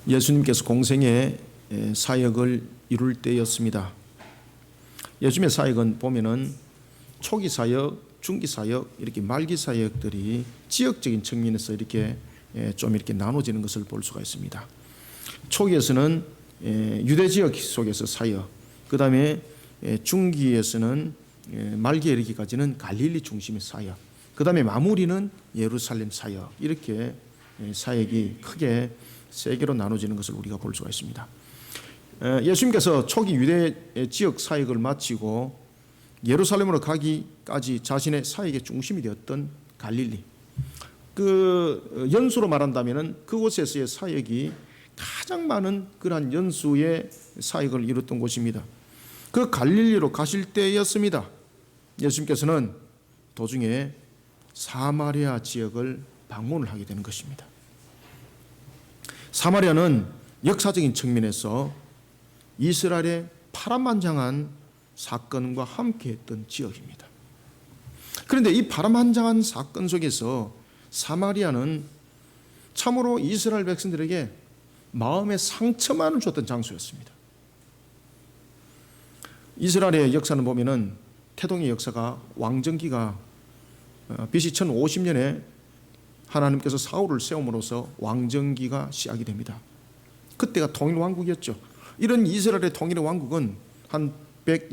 예수님께서 공생의 사역을 이룰 때였습니다. 예수님의 사역은 보면은 초기 사역, 중기 사역, 이렇게 말기 사역들이 지역적인 측면에서 이렇게 좀 이렇게 나눠지는 것을 볼 수가 있습니다. 초기에서는 유대 지역 속에서 사역, 그 다음에 중기에서는 말기에 이르기까지는 갈릴리 중심의 사역, 그 다음에 마무리는 예루살렘 사역, 이렇게 사역이 크게 세 개로 나눠지는 것을 우리가 볼 수가 있습니다. 예수님께서 초기 유대 지역 사역을 마치고 예루살렘으로 가기까지 자신의 사역의 중심이 되었던 갈릴리, 그 연수로 말한다면 그곳에서의 사역이 가장 많은 그러한 연수의 사역을 이뤘던 곳입니다. 그 갈릴리로 가실 때였습니다. 예수님께서는 도중에 사마리아 지역을 방문을 하게 되는 것입니다. 사마리아는 역사적인 측면에서 이스라엘의 파란만장한 사건과 함께했던 지역입니다. 그런데 이 파란만장한 사건 속에서 사마리아는 참으로 이스라엘 백성들에게 마음의 상처만을 줬던 장소였습니다. 이스라엘의 역사는 보면은 태동의 역사가 왕정기가 BC 1050년에 하나님께서 사울을 세움으로써 왕정기가 시작이 됩니다. 그때가 통일왕국이었죠. 이런 이스라엘의 통일의 왕국은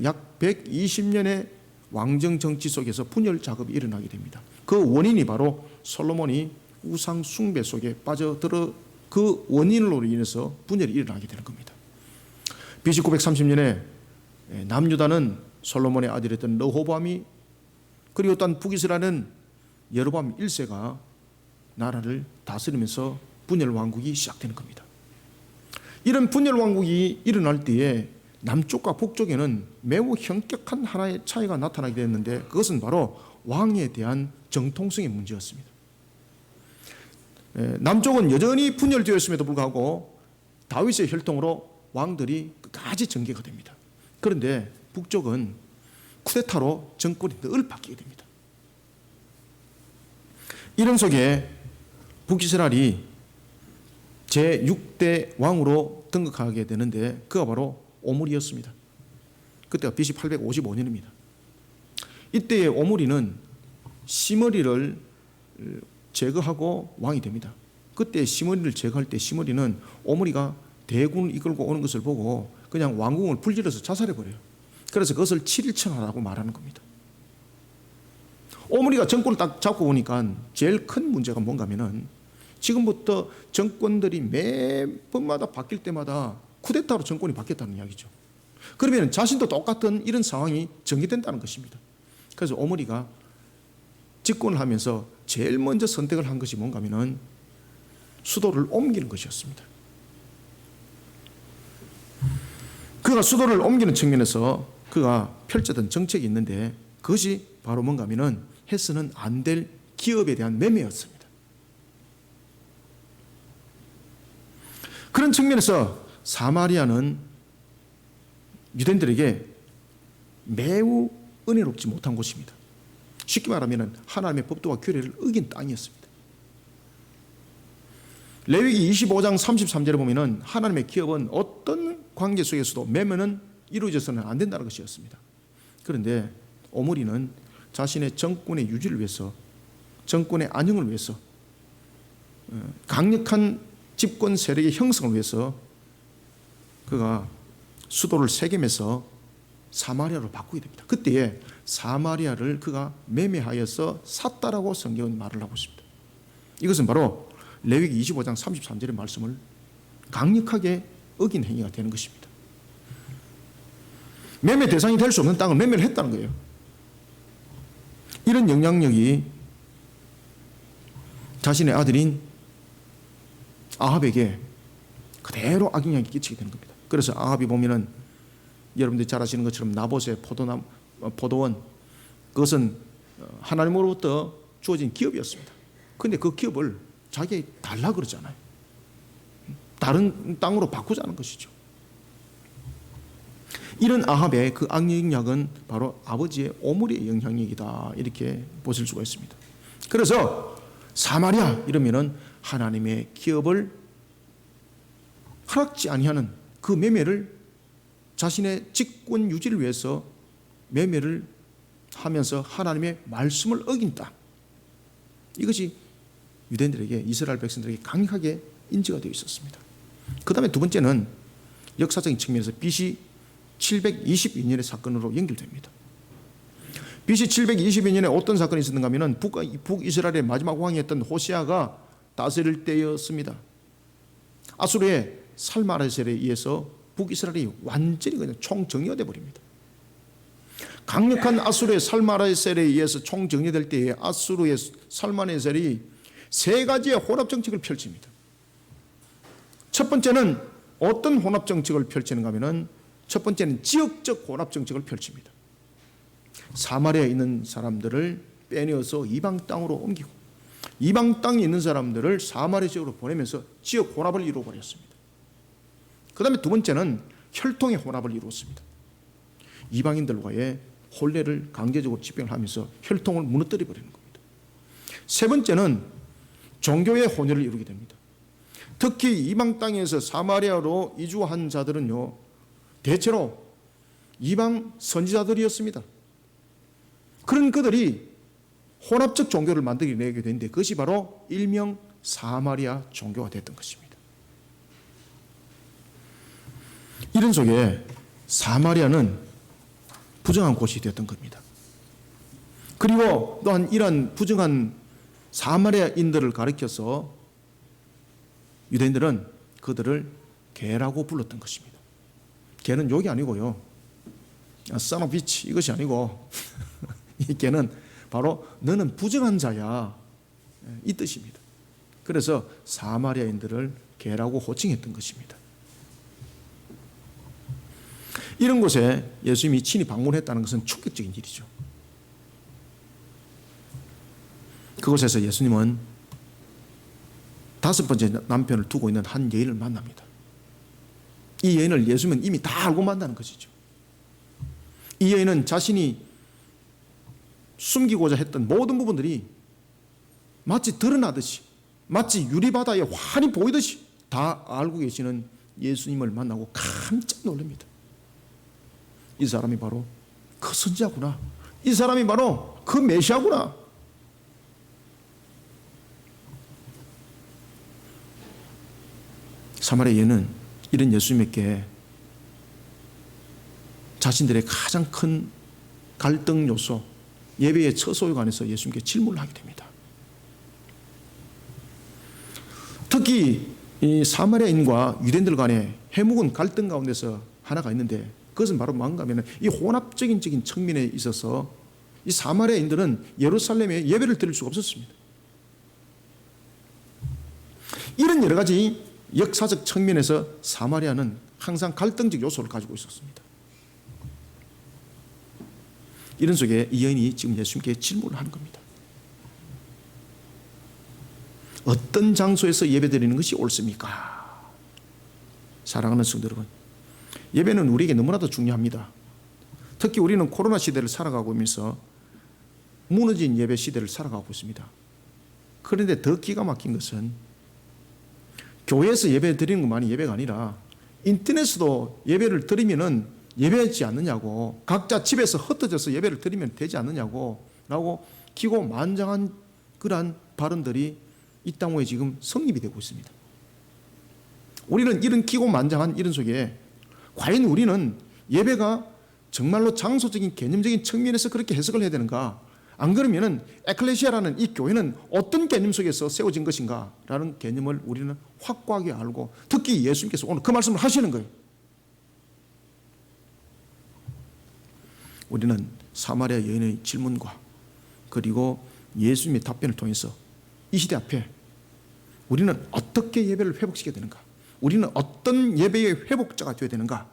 약 120년의 왕정 정치 속에서 분열 작업이 일어나게 됩니다. 그 원인이 바로 솔로몬이 우상 숭배 속에 빠져들어 그 원인으로 인해서 분열이 일어나게 되는 겁니다. BC 930년에 남유다는 솔로몬의 아들이었던 르호보암이, 그리고 또한 북이스라엘은 여로보암 1세가 나라를 다스리면서 분열 왕국이 시작되는 겁니다. 이런 분열 왕국이 일어날 때에 남쪽과 북쪽에는 매우 현격한 하나의 차이가 나타나게 됐는데, 그것은 바로 왕에 대한 정통성의 문제였습니다. 남쪽은 여전히 분열되었음에도 불구하고 다윗의 혈통으로 왕들이 끝까지 정계가 됩니다. 그런데 북쪽은 쿠데타로 정권이 늘 바뀌게 됩니다. 이런 속에 북이스라엘이 제6대 왕으로 등극하게 되는데 그가 바로 오므리였습니다. 그때가 BC 855년입니다. 이때의 오므리는 시므리를 제거하고 왕이 됩니다. 그때 시므리를 제거할 때 시므리는 오므리가 대군을 이끌고 오는 것을 보고 그냥 왕궁을 불질러서 자살해버려요. 그래서 그것을 7일천하라고 말하는 겁니다. 오므리가 정권을 딱 잡고 오니까 제일 큰 문제가 뭔가 하면은 지금부터 정권들이 매번마다 바뀔 때마다 쿠데타로 정권이 바뀌었다는 이야기죠. 그러면 자신도 똑같은 이런 상황이 전개된다는 것입니다. 그래서 오므리가 집권을 하면서 제일 먼저 선택을 한 것이 뭔가 하면은 수도를 옮기는 것이었습니다. 그가 수도를 옮기는 측면에서 그가 펼쳤던 정책이 있는데 그것이 바로 뭔가 하면은 해서는 안 될 기업에 대한 매매였습니다. 그런 측면에서 사마리아는 유대인들에게 매우 은혜롭지 못한 곳입니다. 쉽게 말하면 하나님의 법도와 규례를 어긴 땅이었습니다. 레위기 25장 33절에 보면 하나님의 기업은 어떤 관계 속에서도 매매는 이루어져서는 안 된다는 것이었습니다. 그런데 오므리는 자신의 정권의 유지를 위해서, 정권의 안녕을 위해서, 강력한 집권 세력의 형성을 위해서 그가 수도를 세겜에서 사마리아로 바꾸게 됩니다. 그때에 사마리아를 그가 매매하여서 샀다라고 성경은 말을 하고 있습니다. 이것은 바로 레위기 25장 33절의 말씀을 강력하게 어긴 행위가 되는 것입니다. 매매 대상이 될 수 없는 땅을 매매를 했다는 거예요. 이런 영향력이 자신의 아들인 아합에게 그대로 악영향이 끼치게 되는 겁니다. 그래서 아합이 보면은 여러분들이 잘 아시는 것처럼 나봇의 포도원, 그것은 하나님으로부터 주어진 기업이었습니다. 그런데 그 기업을 자기에게 달라 그러잖아요. 다른 땅으로 바꾸자는 것이죠. 이런 아합의 그 악영향은 바로 아버지의 오므리의 영향력이다, 이렇게 보실 수가 있습니다. 그래서 사마리아 이러면은 하나님의 기업을 허락지 아니하는 그 매매를 자신의 직권 유지를 위해서 매매를 하면서 하나님의 말씀을 어긴다. 이것이 유대인들에게, 이스라엘 백성들에게 강력하게 인지가 되어 있었습니다. 그 다음에 두 번째는 역사적인 측면에서 BC 722년의 사건으로 연결됩니다. BC 722년에 어떤 사건이 있었는가 하면 북이스라엘의 마지막 왕이었던 호세아가 다스릴 때였습니다. 아수르의 살마라셀에 의해서 북이스라엘이 완전히 그냥 총정리가 되어버립니다. 강력한 아수르의 살마라셀에 의해서 총정리될 때에 아수르의 살마라셀이 세 가지의 혼합정책을 펼칩니다. 첫 번째는 어떤 혼합정책을 펼치는가 하면 첫 번째는 지역적 혼합정책을 펼칩니다. 사마리아에 있는 사람들을 빼내어서 이방 땅으로 옮기고 이방 땅에 있는 사람들을 사마리아 지역으로 보내면서 지역 혼합을 이루어버렸습니다. 그 다음에 두 번째는 혈통의 혼합을 이루었습니다. 이방인들과의 혼례를 강제적으로 집행을 하면서 혈통을 무너뜨려 버리는 겁니다. 세 번째는 종교의 혼혈을 이루게 됩니다. 특히 이방 땅에서 사마리아로 이주한 자들은요, 대체로 이방 선지자들이었습니다. 그런 그들이 혼합적 종교를 만들어내게 되는데 그것이 바로 일명 사마리아 종교가 됐던 것입니다. 이런 속에 사마리아는 부정한 곳이 되었던 겁니다. 그리고 또한 이러한 부정한 사마리아인들을 가리켜서 유대인들은 그들을 개라고 불렀던 것입니다. 개는 욕이 아니고요, son of bitch 이것이 아니고 이 개는 바로 너는 부정한 자야, 이 뜻입니다. 그래서 사마리아인들을 개라고 호칭했던 것입니다. 이런 곳에 예수님이 친히 방문했다는 것은 충격적인 일이죠. 그곳에서 예수님은 다섯 번째 남편을 두고 있는 한 여인을 만납니다. 이 여인을 예수님은 이미 다 알고 만나는 것이죠. 이 여인은 자신이 숨기고자 했던 모든 부분들이 마치 드러나듯이, 마치 유리바다에 환히 보이듯이 다 알고 계시는 예수님을 만나고 깜짝 놀랍니다. 이 사람이 바로 그 선지자구나. 이 사람이 바로 그 메시아구나. 사마리아 여인은 이런 예수님에게 자신들의 가장 큰 갈등 요소, 예배의 처소에 관해서 예수님께 질문을 하게 됩니다. 특히 이 사마리아인과 유대인들 간의 해묵은 갈등 가운데서 하나가 있는데 그것은 바로 뭔가 하면 이 혼합적인 측면에 있어서 이 사마리아인들은 예루살렘에 예배를 드릴 수가 없었습니다. 이런 여러 가지 역사적 측면에서 사마리아는 항상 갈등적 요소를 가지고 있었습니다. 이런 속에 이 여인이 지금 예수님께 질문을 하는 겁니다. 어떤 장소에서 예배드리는 것이 옳습니까? 사랑하는 성도 여러분, 예배는 우리에게 너무나도 중요합니다. 특히 우리는 코로나 시대를 살아가고 있면서 무너진 예배 시대를 살아가고 있습니다. 그런데 더 기가 막힌 것은 교회에서 예배 드리는 것만이 예배가 아니라 인터넷으로 예배를 드리면은 예배하지 않느냐고, 각자 집에서 흩어져서 예배를 드리면 되지 않느냐고 라고 기고만장한 그러한 발언들이 이 땅 위에 지금 성립이 되고 있습니다. 우리는 이런 기고만장한 이런 속에 과연 우리는 예배가 정말로 장소적인 개념적인 측면에서 그렇게 해석을 해야 되는가? 안 그러면은 에클레시아라는 이 교회는 어떤 개념 속에서 세워진 것인가? 라는 개념을 우리는 확고하게 알고, 특히 예수님께서 오늘 그 말씀을 하시는 거예요. 우리는 사마리아 여인의 질문과 그리고 예수님의 답변을 통해서 이 시대 앞에 우리는 어떻게 예배를 회복시켜야 되는가, 우리는 어떤 예배의 회복자가 되어야 되는가,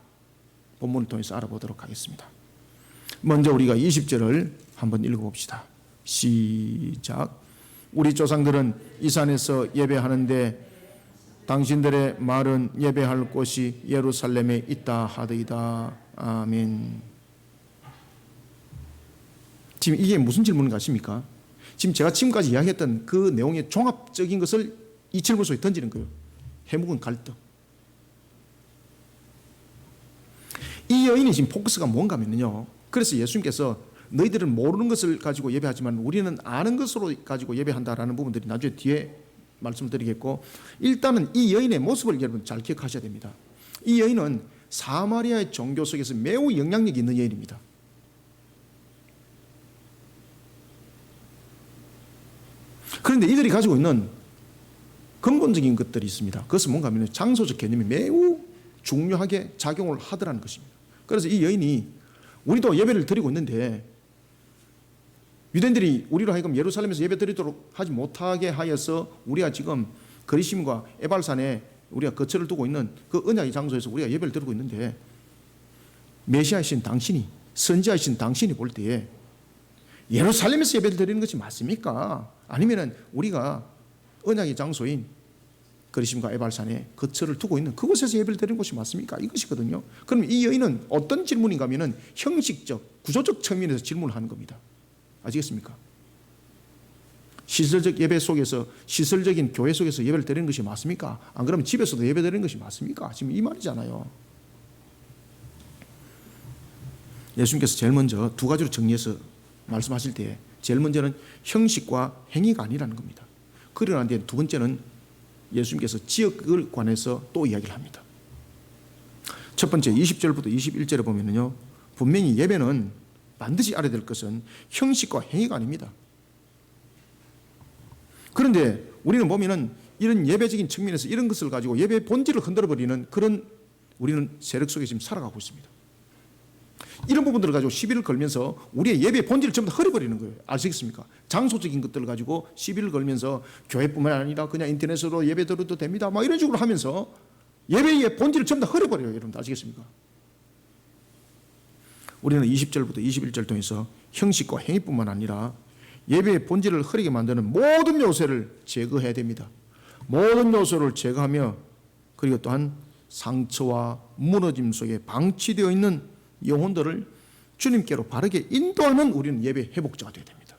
본문을 통해서 알아보도록 하겠습니다. 먼저 우리가 20절을 한번 읽어봅시다. 시작. 우리 조상들은 이 산에서 예배하는데 당신들의 말은 예배할 곳이 예루살렘에 있다 하더이다. 아멘. 지금 이게 무슨 질문인가 아십니까? 지금 제가 지금까지 이야기했던 그 내용의 종합적인 것을 이 질문 속에 던지는 거예요. 해묵은 갈등. 이 여인이 지금 포커스가 뭔가 하면요, 그래서 예수님께서 너희들은 모르는 것을 가지고 예배하지만 우리는 아는 것으로 가지고 예배한다라는 부분들이 나중에 뒤에 말씀드리겠고, 일단은 이 여인의 모습을 여러분 잘 기억하셔야 됩니다. 이 여인은 사마리아의 종교 속에서 매우 영향력이 있는 여인입니다. 그런데 이들이 가지고 있는 근본적인 것들이 있습니다. 그것은 뭔가 하면 장소적 개념이 매우 중요하게 작용을 하더라는 것입니다. 그래서 이 여인이 우리도 예배를 드리고 있는데 유대인들이 우리로 하여금 예루살렘에서 예배 드리도록 하지 못하게 하여서 우리가 지금 거리심과 에발산에 우리가 거처를 두고 있는 그 언약의 장소에서 우리가 예배를 드리고 있는데, 메시아이신 당신이, 선지자이신 당신이 볼 때에 예루살렘에서 예배를 드리는 것이 맞습니까? 아니면은 우리가 언약의 장소인 거리심과 에발산에 거처를 두고 있는 그곳에서 예배를 드리는 것이 맞습니까? 이것이거든요. 그럼 이 여인은 어떤 질문인가 하면은 형식적, 구조적 측면에서 질문을 하는 겁니다. 아시겠습니까? 시설적 예배 속에서, 시설적인 교회 속에서 예배를 드리는 것이 맞습니까? 안 그러면 집에서도 예배 드리는 것이 맞습니까? 지금 이 말이잖아요. 예수님께서 제일 먼저 두 가지로 정리해서 말씀하실 때 제일 먼저는 형식과 행위가 아니라는 겁니다. 그러나 두 번째는 예수님께서 지역을 관해서 또 이야기를 합니다. 첫 번째 20절부터 21절에 보면요, 분명히 예배는 반드시 알아야 될 것은 형식과 행위가 아닙니다. 그런데 우리는 보면은 이런 예배적인 측면에서 이런 것을 가지고 예배의 본질을 흔들어버리는 그런 우리는 세력 속에 지금 살아가고 있습니다. 이런 부분들을 가지고 시비를 걸면서 우리의 예배의 본질을 전부 다 흐려버리는 거예요. 아시겠습니까? 장소적인 것들을 가지고 시비를 걸면서 교회뿐만 아니라 그냥 인터넷으로 예배 드려도 됩니다, 막 이런 식으로 하면서 예배의 본질을 전부 다 흐려버려요. 여러분들 아시겠습니까? 우리는 20절부터 21절 통해서 형식과 행위뿐만 아니라 예배의 본질을 흐리게 만드는 모든 요소를 제거해야 됩니다. 모든 요소를 제거하며, 그리고 또한 상처와 무너짐 속에 방치되어 있는 영혼들을 주님께로 바르게 인도하는 우리는 예배 회복자가 되어야 됩니다.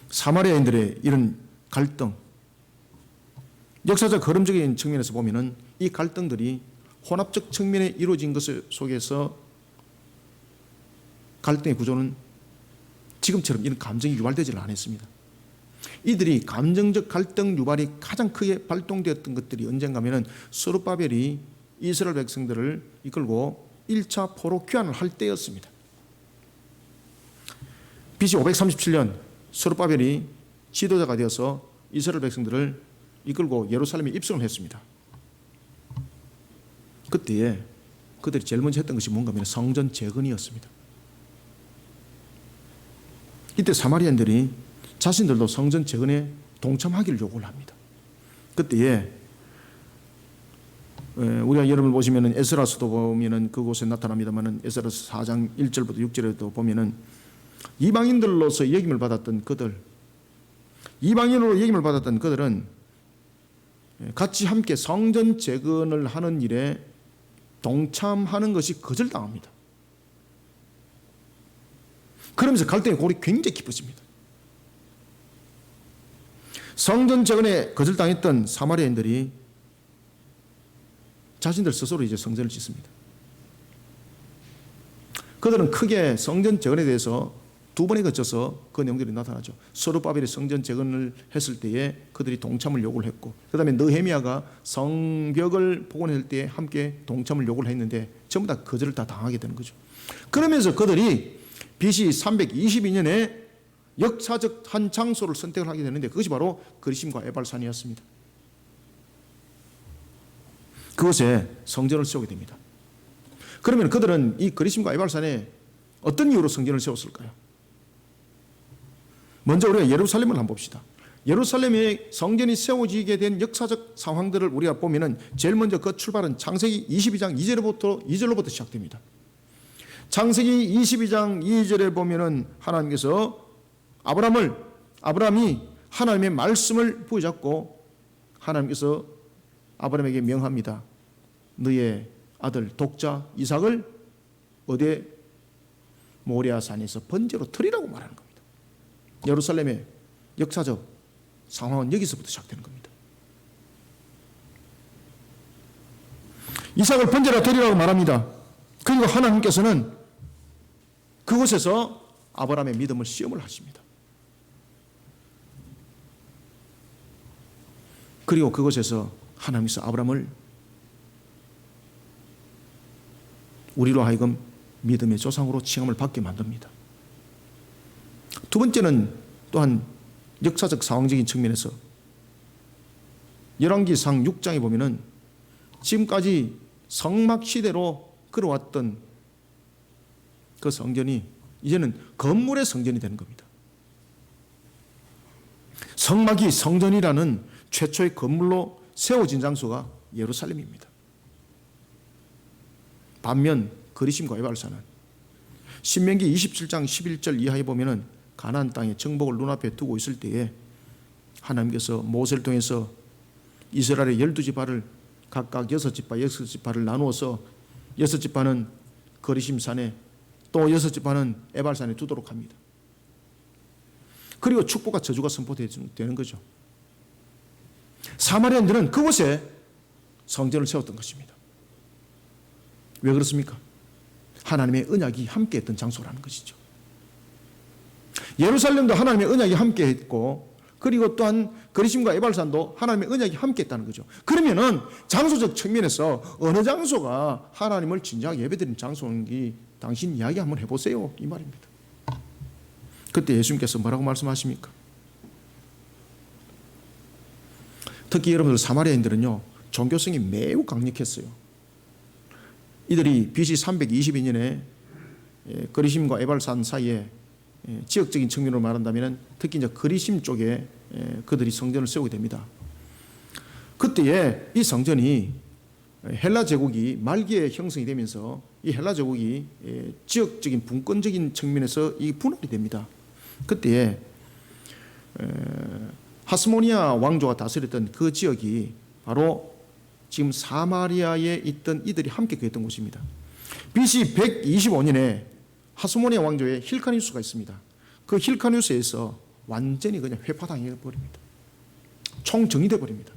사마리아인들의 이런 갈등, 역사적 흐름적인 측면에서 보면은 이 갈등들이 혼합적 측면에 이루어진 것 속에서 갈등의 구조는 지금처럼 이런 감정이 유발되지는 않았습니다. 이들이 감정적 갈등 유발이 가장 크게 발동되었던 것들이 언젠가 하면은 스룹바벨이 이스라엘 백성들을 이끌고 1차 포로 귀환을 할 때였습니다. BC 537년 스룹바벨이 지도자가 되어서 이스라엘 백성들을 이끌고 예루살렘에 입성을 했습니다. 그때에 그들이 제일 먼저 했던 것이 뭔가 하면 성전 재건이었습니다. 이때 사마리아인들이 자신들도 성전 재건에 동참하기를 요구를 합니다. 그때에 우리가 여러분 보시면은 에스라서도 보면은 그곳에 나타납니다만은 에스라서 4장 1절부터 6절에도 보면은 이방인들로서 예김을 받았던 그들, 이방인으로 예김을 받았던 그들은 같이 함께 성전 재건을 하는 일에 동참하는 것이 거절당합니다. 그러면서 갈등의 골이 굉장히 깊어집니다. 성전 재건에 거절당했던 사마리아인들이 자신들 스스로 이제 성전을 짓습니다. 그들은 크게 성전 재건에 대해서 두 번에 거쳐서 그 내용들이 나타나죠. 스룹바벨이 성전 재건을 했을 때에 그들이 동참을 요구를 했고, 그 다음에 느헤미야가 성벽을 복원할 때에 함께 동참을 요구를 했는데 전부 다 거절을 다 당하게 되는 거죠. 그러면서 그들이 BC 322년에 역사적 한 장소를 선택을 하게 되는데 그것이 바로 거리심과 에발산이었습니다. 그곳에 성전을 세우게 됩니다. 그러면 그들은 이 거리심과 에발산에 어떤 이유로 성전을 세웠을까요? 먼저 우리가 예루살렘을 한번 봅시다. 예루살렘에 성전이 세워지게 된 역사적 상황들을 우리가 보면은 제일 먼저 그 출발은 창세기 22장 2절로부터 시작됩니다. 창세기 22장 2절에 보면은 하나님께서 아브라함이 하나님의 말씀을 부여잡고 하나님께서 아브라함에게 명합니다. 너의 아들 독자 이삭을 어디에? 모리아 산에서 번제로 드리라고 말하는 겁니다. 예루살렘의 역사적 상황은 여기서부터 시작되는 겁니다. 이삭을 번제로 드리라고 말합니다. 그리고 하나님께서는 그곳에서 아브라함의 믿음을 시험을 하십니다. 그리고 그곳에서 하나님께서 아브라함을 우리로 하여금 믿음의 조상으로 칭함을 받게 만듭니다. 두 번째는 또한 역사적 상황적인 측면에서 열왕기상 6장에 보면은 지금까지 성막 시대로 걸어왔던 그 성전이 이제는 건물의 성전이 되는 겁니다. 성막이 성전이라는 최초의 건물로 세워진 장소가 예루살렘입니다. 반면 거리심과 에발산은 신명기 27장 11절 이하에 보면은 가나안 땅의 정복을 눈앞에 두고 있을 때에 하나님께서 모세를 통해서 이스라엘의 12지파를 각각 6지파를 나누어서 6지파는 거리심 산에 또 6지파는 에발산에 두도록 합니다. 그리고 축복과 저주가 선포되는 거죠. 사마리아인들은 그곳에 성전을 세웠던 것입니다. 왜 그렇습니까? 하나님의 언약이 함께했던 장소라는 것이죠. 예루살렘도 하나님의 언약이 함께했고, 그리고 또한 거리심과 에발산도 하나님의 언약이 함께했다는 거죠. 그러면은 장소적 측면에서 어느 장소가 하나님을 진정하게 예배드리는 장소인지 당신 이야기 한번 해보세요, 이 말입니다. 그때 예수님께서 뭐라고 말씀하십니까? 특히 여러분들 사마리아인들은요, 종교성이 매우 강력했어요. 이들이 BC 322년에 거리심과 에발산 사이에 지역적인 측면으로 말한다면 특히 이제 거리심 쪽에 그들이 성전을 세우게 됩니다. 그때에 이 성전이 헬라 제국이 말기에 형성이 되면서 이 헬라 제국이 지역적인 분권적인 측면에서 이 분할이 됩니다. 그때에 하스모니아 왕조가 다스렸던 그 지역이 바로 지금 사마리아에 있던 이들이 함께 거했던 곳입니다. BC 125년에 하스모니아 왕조의 힐카니우스가 있습니다. 그 힐카니우스에서 완전히 그냥 회파당해 버립니다. 총정리돼 버립니다.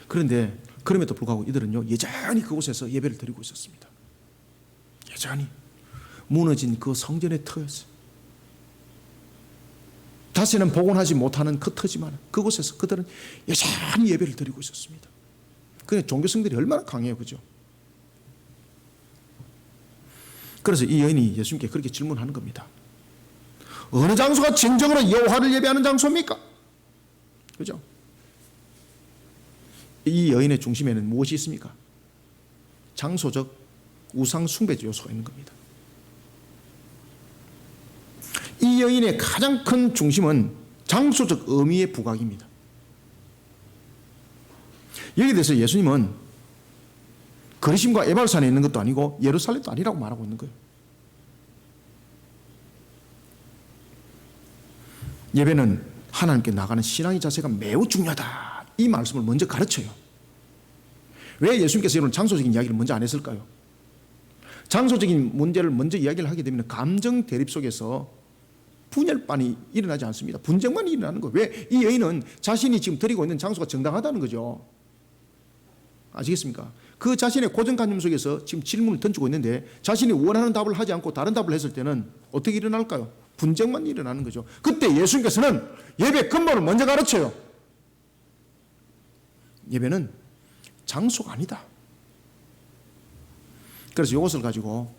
그런데 그럼에도 불구하고 이들은요, 여전히 그곳에서 예배를 드리고 있었습니다. 여전히 무너진 그 성전의 터였어요. 다시는 복원하지 못하는 그 터지만 그곳에서 그들은 여전히 예배를 드리고 있었습니다. 그냥 종교성들이 얼마나 강해요, 그죠? 그래서 이 여인이 예수님께 그렇게 질문하는 겁니다. 어느 장소가 진정으로 여호와를 예배하는 장소입니까? 그죠? 이 여인의 중심에는 무엇이 있습니까? 장소적 우상 숭배 요소가 있는 겁니다. 이 여인의 가장 큰 중심은 장소적 의미의 부각입니다. 여기에 대해서 예수님은 거리심과 에발산에 있는 것도 아니고 예루살렘도 아니라고 말하고 있는 거예요. 예배는 하나님께 나가는 신앙의 자세가 매우 중요하다, 이 말씀을 먼저 가르쳐요. 왜 예수님께서 이런 장소적인 이야기를 먼저 안 했을까요? 장소적인 문제를 먼저 이야기를 하게 되면 감정 대립 속에서 분열반이 일어나지 않습니다. 분쟁만 일어나는 거예요. 왜? 이 여인은 자신이 지금 드리고 있는 장소가 정당하다는 거죠. 아시겠습니까? 그 자신의 고정관념 속에서 지금 질문을 던지고 있는데 자신이 원하는 답을 하지 않고 다른 답을 했을 때는 어떻게 일어날까요? 분쟁만 일어나는 거죠. 그때 예수님께서는 예배 근본을 먼저 가르쳐요. 예배는 장소가 아니다. 그래서 이것을 가지고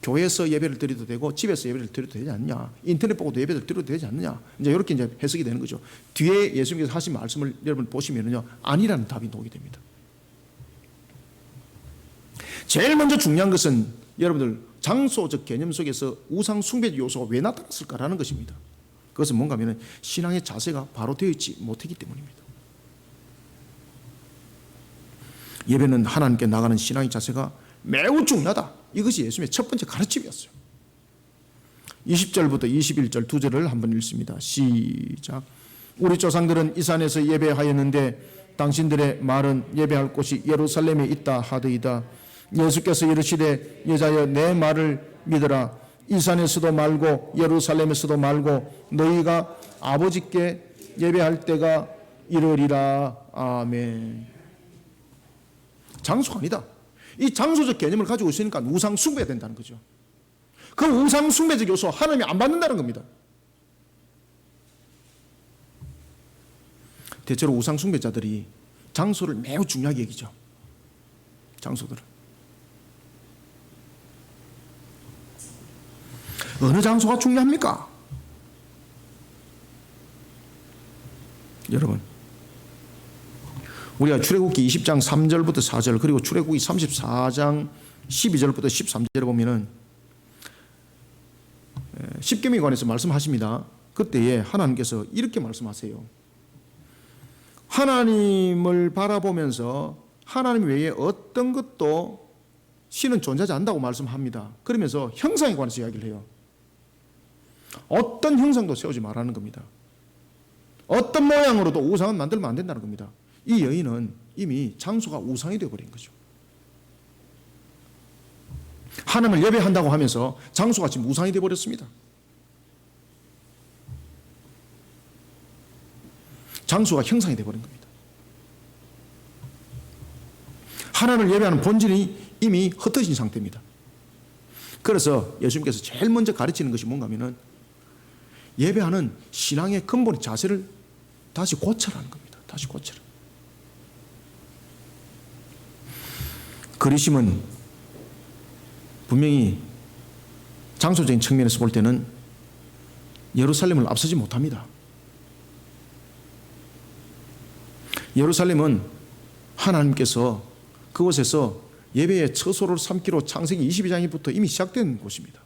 교회에서 예배를 드려도 되고 집에서 예배를 드려도 되지 않느냐, 인터넷 보고도 예배를 드려도 되지 않느냐, 이제 이렇게 이제 해석이 되는 거죠. 뒤에 예수님께서 하신 말씀을 여러분 보시면요, 아니라는 답이 나오게 됩니다. 제일 먼저 중요한 것은 여러분들 장소적 개념 속에서 우상 숭배 요소가 왜 나타났을까라는 것입니다. 그것은 뭔가 하면 신앙의 자세가 바로 되어 있지 못하기 때문입니다. 예배는 하나님께 나가는 신앙의 자세가 매우 중요하다. 이것이 예수님의 첫 번째 가르침이었어요. 20절부터 21절 두 절을 한번 읽습니다. 시작. 우리 조상들은 이 산에서 예배하였는데 당신들의 말은 예배할 곳이 예루살렘에 있다 하더이다. 예수께서 이르시되 여자여 내 말을 믿으라. 이 산에서도 말고 예루살렘에서도 말고 너희가 아버지께 예배할 때가 이르리라. 아멘. 장소가 아니다. 이 장소적 개념을 가지고 있으니까 우상 숭배해야 된다는 거죠. 그 우상 숭배적 요소 하나님이 안 받는다는 겁니다. 대체로 우상 숭배자들이 장소를 매우 중요하게 여기죠. 장소들을. 어느 장소가 중요합니까? 여러분, 우리가 출애굽기 20장 3절부터 4절 그리고 출애굽기 34장 12절부터 13절에 보면은 십계명에 관해서 말씀하십니다. 그때에 하나님께서 이렇게 말씀하세요. 하나님을 바라보면서 하나님 외에 어떤 것도 신은 존재하지 않는다고 말씀합니다. 그러면서 형상에 관해서 이야기를 해요. 어떤 형상도 세우지 말라는 겁니다. 어떤 모양으로도 우상은 만들면 안 된다는 겁니다. 이 여인은 이미 장소가 우상이 되어버린 거죠. 하나님을 예배한다고 하면서 장소가 지금 우상이 되어버렸습니다. 장소가 형상이 되어버린 겁니다. 하나님을 예배하는 본질이 이미 흩어진 상태입니다. 그래서 예수님께서 제일 먼저 가르치는 것이 뭔가 하면은 예배하는 신앙의 근본의 자세를 다시 고쳐라는 겁니다. 다시 고쳐라. 그리심은 분명히 장소적인 측면에서 볼 때는 예루살렘을 앞서지 못합니다. 예루살렘은 하나님께서 그곳에서 예배의 처소를 삼기로 창세기 22장부터 이미 시작된 곳입니다.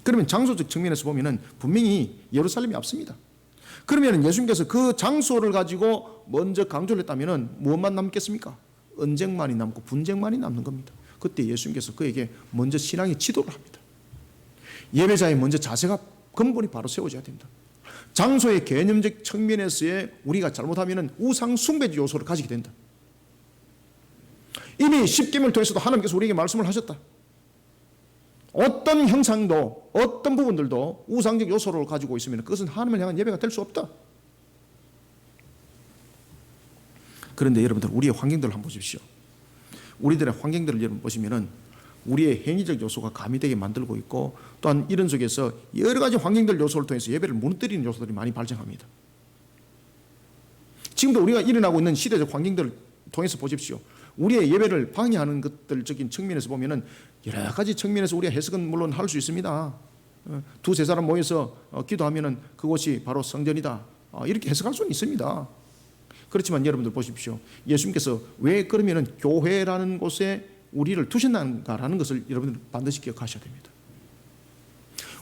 그러면 장소적 측면에서 보면 분명히 예루살렘이 앞섭니다. 그러면 예수님께서 그 장소를 가지고 먼저 강조를 했다면 무엇만 남겠습니까? 언쟁만이 남고 분쟁만이 남는 겁니다. 그때 예수님께서 그에게 먼저 신앙의 지도를 합니다. 예배자의 먼저 자세가 근본이 바로 세워져야 됩니다. 장소의 개념적 측면에서의 우리가 잘못하면 우상 숭배적 요소를 가지게 된다. 이미 십계명을 통해서도 하나님께서 우리에게 말씀을 하셨다. 어떤 형상도 어떤 부분들도 우상적 요소를 가지고 있으면 그것은 하나님을 향한 예배가 될 수 없다. 그런데 여러분들 우리의 환경들을 한번 보십시오. 우리들의 환경들을 여러분 보시면은 우리의 행위적 요소가 가미되게 만들고 있고 또한 이런 속에서 여러 가지 환경들 요소를 통해서 예배를 무너뜨리는 요소들이 많이 발생합니다. 지금도 우리가 일어나고 있는 시대적 환경들을 통해서 보십시오. 우리의 예배를 방해하는 것들적인 측면에서 보면은 여러 가지 측면에서 우리가 해석은 물론 할 수 있습니다. 두세 사람 모여서 기도하면은 그곳이 바로 성전이다. 이렇게 해석할 수는 있습니다. 그렇지만 여러분들 보십시오. 예수님께서 왜 그러면은 교회라는 곳에 우리를 두셨는가라는 것을 여러분들 반드시 기억하셔야 됩니다.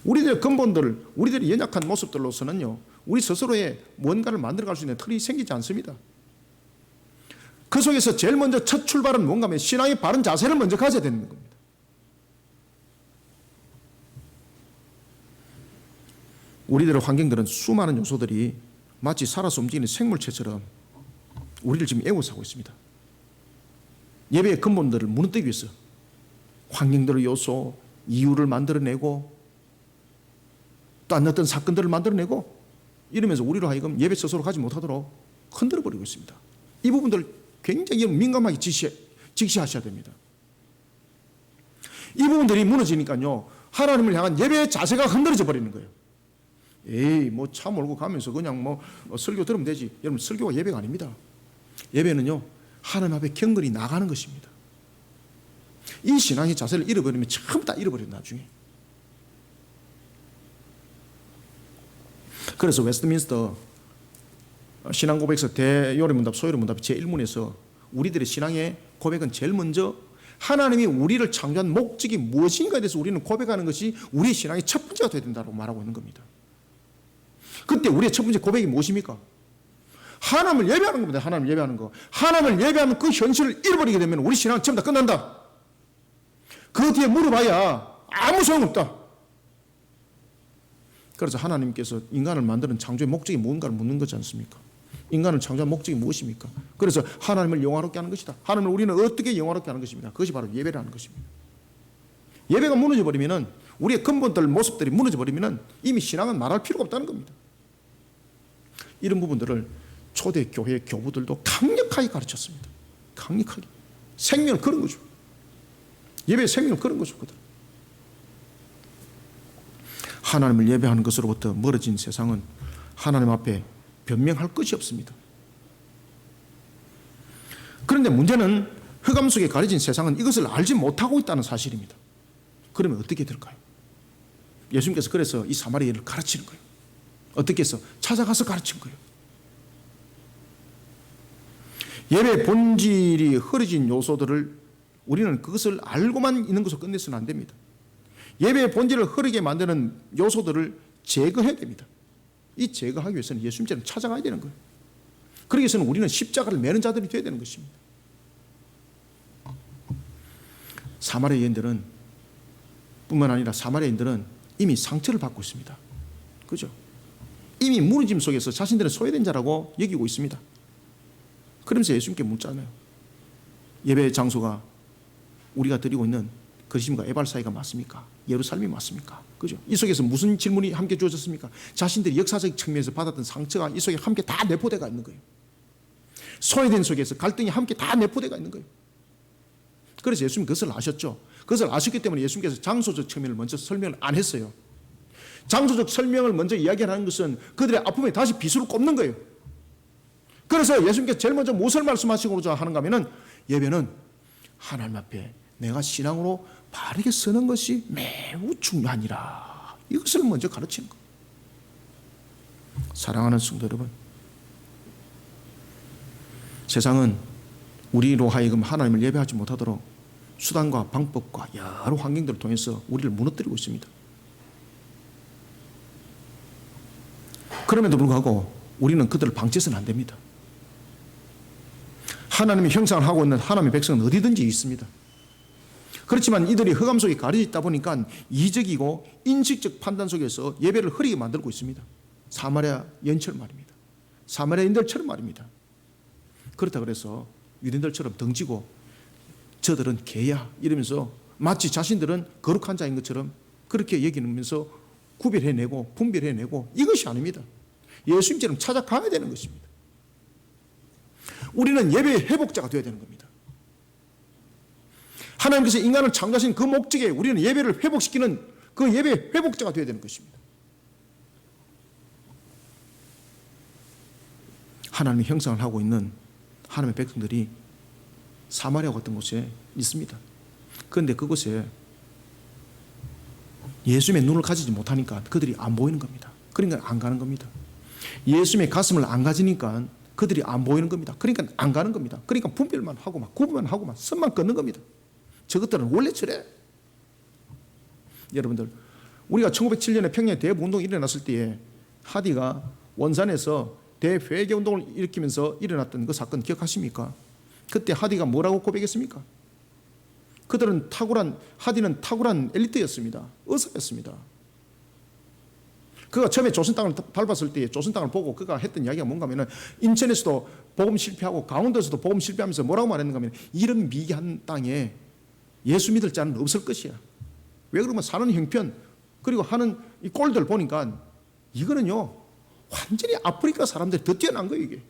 우리들의 근본들, 우리들의 연약한 모습들로서는요, 우리 스스로의 뭔가를 만들어갈 수 있는 틀이 생기지 않습니다. 그 속에서 제일 먼저 첫 출발은 뭔가 하면 신앙의 바른 자세를 먼저 가져야 되는 겁니다. 우리들의 환경들은 수많은 요소들이 마치 살아서 움직이는 생물체처럼 우리를 지금 애워싸고 있습니다. 예배의 근본들을 무너뜨리기 위해서 환경들의 요소, 이유를 만들어내고 또 어떤 사건들을 만들어내고 이러면서 우리로 하여금 예배 스스로 가지 못하도록 흔들어버리고 있습니다. 이 부분들을 굉장히 민감하게 직시하셔야 됩니다. 이 부분들이 무너지니까요, 하나님을 향한 예배의 자세가 흔들어져 버리는 거예요. 에이, 뭐 차 몰고 가면서 그냥 뭐 설교 들으면 되지. 여러분, 설교가 예배가 아닙니다. 예배는요, 하나님 앞에 경건히 나가는 것입니다. 이 신앙의 자세를 잃어버리면 전부 다 잃어버려요, 나중에. 그래서 웨스트민스터 신앙고백서 대요리문답 소요리문답 제1문에서 우리들의 신앙의 고백은 제일 먼저 하나님이 우리를 창조한 목적이 무엇인가에 대해서 우리는 고백하는 것이 우리의 신앙의 첫 번째가 되어야 된다고 말하고 있는 겁니다. 그때 우리의 첫 번째 고백이 무엇입니까? 하나님을 예배하는 겁니다. 하나님을 예배하는 거. 하나님을 예배하는 그 현실을 잃어버리게 되면 우리 신앙은 전부 다 끝난다. 그 뒤에 물어봐야 아무 소용없다. 그래서 하나님께서 인간을 만드는 창조의 목적이 무엇인가를 묻는 거지 않습니까? 인간을 창조한 목적이 무엇입니까? 그래서 하나님을 영화롭게 하는 것이다. 하나님을 우리는 어떻게 영화롭게 하는 것입니다. 그것이 바로 예배라는 것입니다. 예배가 무너져 버리면은 우리의 근본들 모습들이 무너져 버리면은 이미 신앙은 말할 필요가 없다는 겁니다. 이런 부분들을 초대 교회 교부들도 강력하게 가르쳤습니다. 강력하게 생명을 걸은 거죠. 예배의 생명을 걸은 거죠. 그들. 하나님을 예배하는 것으로부터 멀어진 세상은 하나님 앞에 변명할 것이 없습니다. 그런데 문제는 흑암 속에 가려진 세상은 이것을 알지 못하고 있다는 사실입니다. 그러면 어떻게 될까요? 예수님께서 그래서 이 사마리아를 가르치는 거예요. 어떻게 해서? 찾아가서 가르친 거예요. 예배의 본질이 흐려진 요소들을 우리는 그것을 알고만 있는 것으로 끝내서는 안 됩니다. 예배의 본질을 흐르게 만드는 요소들을 제거해야 됩니다. 이 제거하기 위해서는 예수님처럼 찾아가야 되는 거예요. 그러기 위해서는 우리는 십자가를 매는 자들이 되어야 되는 것입니다. 사마리아인들은 뿐만 아니라 사마리아인들은 이미 상처를 받고 있습니다. 그죠? 이미 무너짐 속에서 자신들은 소외된 자라고 여기고 있습니다. 그러면서 예수님께 묻잖아요. 예배 장소가 우리가 드리고 있는 그리심과 에발 사이가 맞습니까? 예루살렘이 맞습니까? 그죠? 이 속에서 무슨 질문이 함께 주어졌습니까? 자신들이 역사적 측면에서 받았던 상처가 이 속에 함께 다 내포되어 있는 거예요. 소외된 속에서 갈등이 함께 다 내포되어 있는 거예요. 그래서 예수님 그것을 아셨죠. 그것을 아셨기 때문에 예수님께서 장소적 측면을 먼저 설명을 안 했어요. 장소적 설명을 먼저 이야기하는 것은 그들의 아픔에 다시 비수를 꼽는 거예요. 그래서 예수님께서 제일 먼저 무엇을 말씀하시고자 하는가 하면은 예배는 하나님 앞에 내가 신앙으로 바르게 서는 것이 매우 중요하니라. 이것을 먼저 가르치는 거예요. 사랑하는 성도 여러분, 세상은 우리로 하여금 하나님을 예배하지 못하도록 수단과 방법과 여러 환경들을 통해서 우리를 무너뜨리고 있습니다. 그럼에도 불구하고 우리는 그들을 방치해서는 안 됩니다. 하나님의 형상을 하고 있는 하나님의 백성은 어디든지 있습니다. 그렇지만 이들이 흑암 속에 가려져 있다 보니까 이적이고 인식적 판단 속에서 예배를 흐리게 만들고 있습니다. 사마리아인처럼 말입니다. 사마리아인들처럼 말입니다. 그렇다 그래서 유대인들처럼 덩지고 저들은 개야 이러면서 마치 자신들은 거룩한 자인 것처럼 그렇게 여기면서 구별해내고 분별해내고 이것이 아닙니다. 예수님처럼 찾아가야 되는 것입니다. 우리는 예배의 회복자가 되어야 되는 겁니다. 하나님께서 인간을 창조하신 그 목적에 우리는 예배를 회복시키는 그 예배의 회복자가 되어야 되는 것입니다. 하나님의 형상을 하고 있는 하나님의 백성들이 사마리아 같은 곳에 있습니다. 그런데 그곳에 예수님의 눈을 가지지 못하니까 그들이 안 보이는 겁니다. 그러니까 안 가는 겁니다. 예수님의 가슴을 안 가지니까 그들이 안 보이는 겁니다. 그러니까 안 가는 겁니다. 그러니까 분별만 하고 막 구분만 하고 막 선만 끊는 겁니다. 저것들은 원래 저래. 여러분들, 우리가 1907년에 평양 대부운동이 일어났을 때에 하디가 원산에서 대회개운동을 일으키면서 일어났던 그 사건 기억하십니까? 그때 하디가 뭐라고 고백했습니까? 그들은 하디는 탁월한 엘리트였습니다. 의사였습니다. 그가 처음에 조선 땅을 밟았을 때 조선 땅을 보고 그가 했던 이야기가 뭔가 하면은 인천에서도 복음 실패하고 강원도에서도 복음 실패하면서 뭐라고 말했는가 하면 이런 미개한 땅에 예수 믿을 자는 없을 것이야. 왜 그러면 사는 형편 그리고 하는 이 꼴들 보니까 이거는요 완전히 아프리카 사람들이 더 뛰어난 거예요 이게.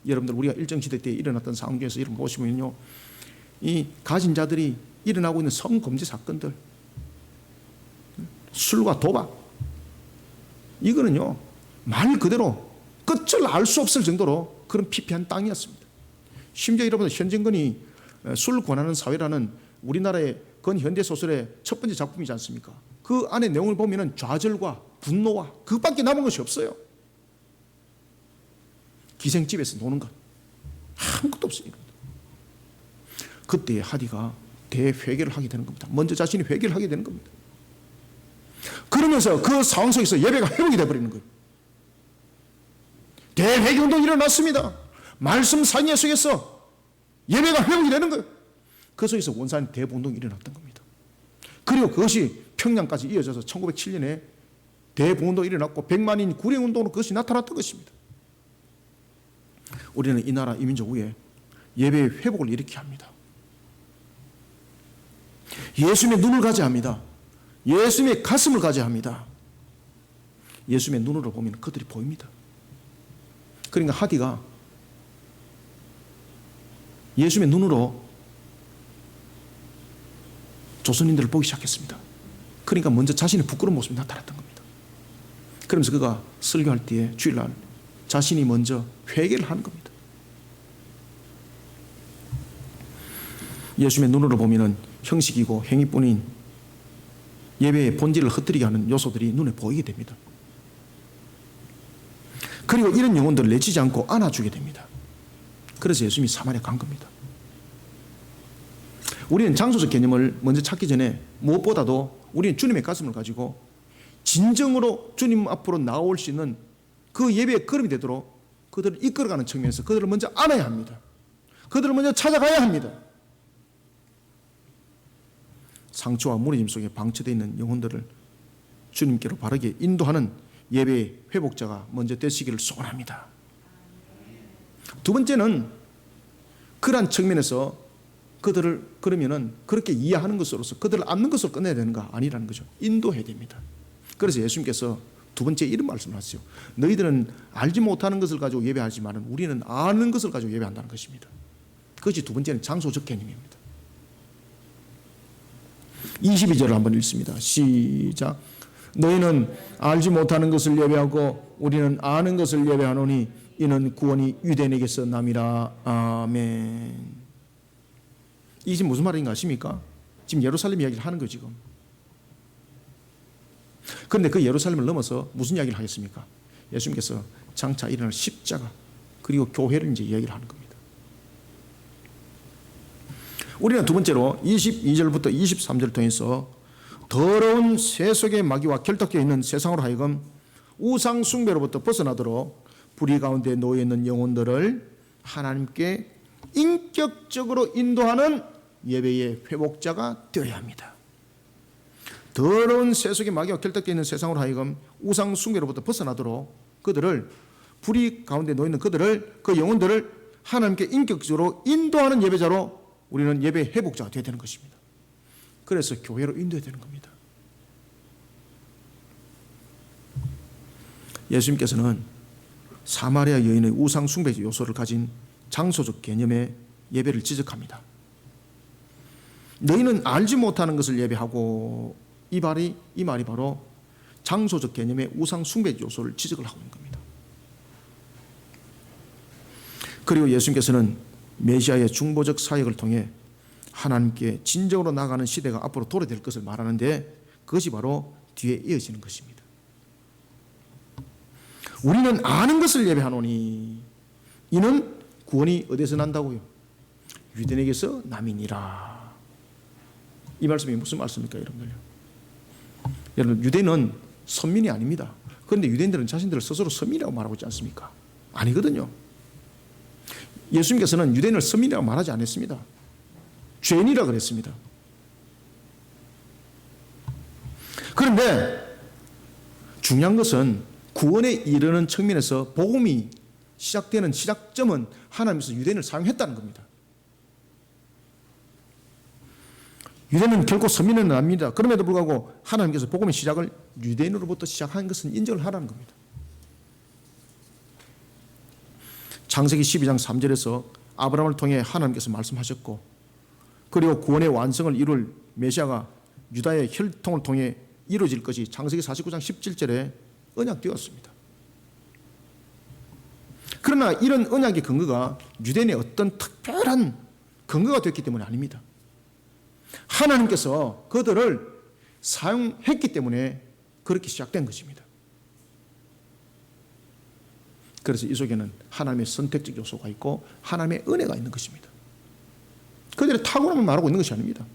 여러분들 우리가 일정시대 때 일어났던 상황 중에서 이런 거 보시면요 이 가진 자들이 일어나고 있는 성범죄 사건들 술과 도박 이거는요 말 그대로 끝을 알 수 없을 정도로 그런 피폐한 땅이었습니다. 심지어 여러분들 현진건이 술 권하는 사회라는 우리나라의 근현대 소설의 첫 번째 작품이지 않습니까? 그 안에 내용을 보면 좌절과 분노와 그것밖에 남은 것이 없어요. 기생집에서 노는 것 아무것도 없습니다. 그때 하디가 대회개를 하게 되는 겁니다. 먼저 자신이 회개를 하게 되는 겁니다. 그러면서 그 상황 속에서 예배가 회복이 되어버리는 거예요. 대회개운동이 일어났습니다. 말씀 상예 속에서 예배가 회복이 되는 거예요. 그 속에서 원산 대부운동이 일어났던 겁니다. 그리고 그것이 평양까지 이어져서 1907년에 대부운동이 일어났고 100만인 구령운동으로 그것이 나타났던 것입니다. 우리는 이 나라 이 민족 위에 예배의 회복을 일으켜야 합니다. 예수님의 눈을 가져야 합니다. 예수님의 가슴을 가져야 합니다. 예수님의 눈으로 보면 그들이 보입니다. 그러니까 하디가 예수님의 눈으로 조선인들을 보기 시작했습니다. 그러니까 먼저 자신의 부끄러운 모습이 나타났던 겁니다. 그러면서 그가 설교할 때에 주일날 자신이 먼저 회개를 하는 겁니다. 예수님의 눈으로 보면은 형식이고 행위뿐인 예배의 본질을 흩뜨리게 하는 요소들이 눈에 보이게 됩니다. 그리고 이런 영혼들을 내치지 않고 안아주게 됩니다. 그래서 예수님이 사마리아 간 겁니다. 우리는 장소적 개념을 먼저 찾기 전에 무엇보다도 우리는 주님의 가슴을 가지고 진정으로 주님 앞으로 나올 수 있는 그 예배의 걸음이 되도록 그들을 이끌어가는 측면에서 그들을 먼저 안아야 합니다. 그들을 먼저 찾아가야 합니다. 상처와 무너짐 속에 방치되어 있는 영혼들을 주님께로 바르게 인도하는 예배의 회복자가 먼저 되시기를 소원합니다. 두 번째는 그러한 측면에서 그들을 그러면은 그렇게 이해하는 것으로서 그들을 안는 것으로 끝내야 되는가? 아니라는 거죠. 인도해야 됩니다. 그래서 예수님께서 두 번째 이런 말씀을 하시죠. 너희들은 알지 못하는 것을 가지고 예배하지만 우리는 아는 것을 가지고 예배한다는 것입니다. 그것이 두 번째는 장소적 개념입니다. 22절을 한번 읽습니다. 시작. 너희는 알지 못하는 것을 예배하고 우리는 아는 것을 예배하노니 이는 구원이 유대인에게서 남이라. 아멘. 이게 지금 무슨 말인가 아십니까? 지금 예루살렘 이야기를 하는 거예요 지금. 그런데 그 예루살렘을 넘어서 무슨 이야기를 하겠습니까? 예수님께서 장차 일어날 십자가 그리고 교회를 이제 이야기를 하는 겁니다. 우리는 두 번째로 22절부터 23절을 통해서 더러운 세속의 마귀와 결탁되어 있는 세상으로 하여금 우상 숭배로부터 벗어나도록 불의 가운데 놓여 있는 영혼들을 하나님께 인격적으로 인도하는 예배의 회복자가 되어야 합니다. 더러운 세속의 마귀와 결탁되어 있는 세상으로 하여금 우상 숭배로부터 벗어나도록 그들을 불의 가운데 놓여 있는 그들을 그 영혼들을 하나님께 인격적으로 인도하는 예배자로 우리는 예배 회복자가 되어야 되는 것입니다. 그래서 교회로 인도해야 되는 겁니다. 예수님께서는 사마리아 여인의 우상 숭배 요소를 가진 장소적 개념의 예배를 지적합니다. 너희는 알지 못하는 것을 예배하고 이 말이 바로 장소적 개념의 우상 숭배 요소를 지적을 하고 있는 겁니다. 그리고 예수님께서는 메시아의 중보적 사역을 통해 하나님께 진정으로 나아가는 시대가 앞으로 도래될 것을 말하는데 그것이 바로 뒤에 이어지는 것입니다. 우리는 아는 것을 예배하노니 이는 구원이 어디서 난다고요? 유대인에게서 남이니라. 이 말씀이 무슨 말씀입니까 여러분들요? 여러분 유대인은 선민이 아닙니다. 그런데 유대인들은 자신들을 스스로 선민이라고 말하고 있지 않습니까? 아니거든요. 예수님께서는 유대인을 선민이라고 말하지 않았습니다. 죄인이라 그랬습니다. 그런데 중요한 것은 구원에 이르는 측면에서 복음이 시작되는 시작점은 하나님께서 유대인을 사용했다는 겁니다. 유대인은 결코 선민은 아닙니다. 그럼에도 불구하고 하나님께서 복음의 시작을 유대인으로부터 시작한 것은 인정을 하라는 겁니다. 창세기 12장 3절에서 아브라함을 통해 하나님께서 말씀하셨고 그리고 구원의 완성을 이룰 메시아가 유다의 혈통을 통해 이루어질 것이 창세기 49장 17절에 언약되었습니다. 그러나 이런 언약의 근거가 유대인의 어떤 특별한 근거가 됐기 때문에 아닙니다. 하나님께서 그들을 사용했기 때문에 그렇게 시작된 것입니다. 그래서 이 속에는 하나님의 선택적 요소가 있고 하나님의 은혜가 있는 것입니다. 그들의 탁월함을 말하고 있는 것이 아닙니다.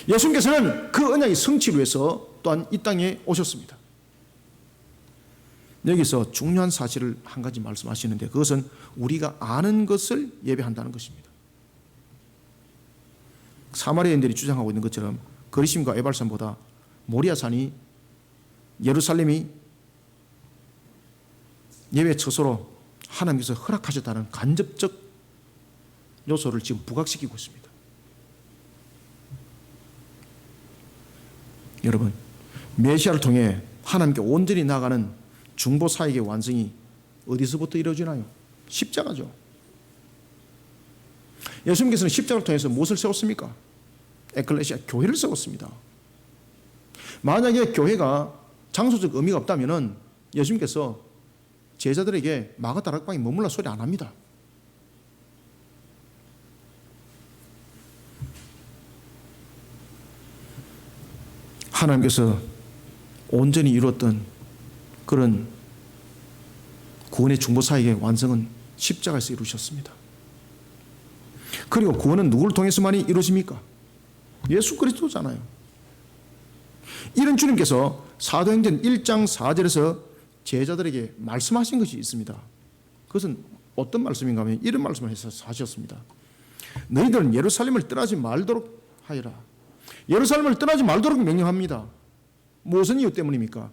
예수님께서는 그 언약의 성취를 위해서 또한 이 땅에 오셨습니다. 여기서 중요한 사실을 한 가지 말씀하시는데 그것은 우리가 아는 것을 예배한다는 것입니다. 사마리아인들이 주장하고 있는 것처럼 거리심과 에발산보다 모리아산이 예루살렘이 예배 처소로 하나님께서 허락하셨다는 간접적 요소를 지금 부각시키고 있습니다. 여러분, 메시아를 통해 하나님께 온전히 나아가는 중보 사역의 완성이 어디서부터 이루어지나요? 십자가죠. 예수님께서는 십자가를 통해서 무엇을 세웠습니까? 에클레시아, 교회를 세웠습니다. 만약에 교회가 장소적 의미가 없다면 예수님께서 제자들에게 마가다락방에 머물라 소리 안 합니다. 하나님께서 온전히 이루었던 그런 구원의 중보사역의 완성은 십자가에서 이루셨습니다. 그리고 구원은 누구를 통해서만이 이루어집니까? 예수 그리스도잖아요. 이런 주님께서 사도행전 1장 4절에서 제자들에게 말씀하신 것이 있습니다. 그것은 어떤 말씀인가 하면 이런 말씀을 해서 하셨습니다. 너희들은 예루살렘을 떠나지 말도록 하여라. 예루살렘을 떠나지 말도록 명령합니다. 무슨 이유 때문입니까?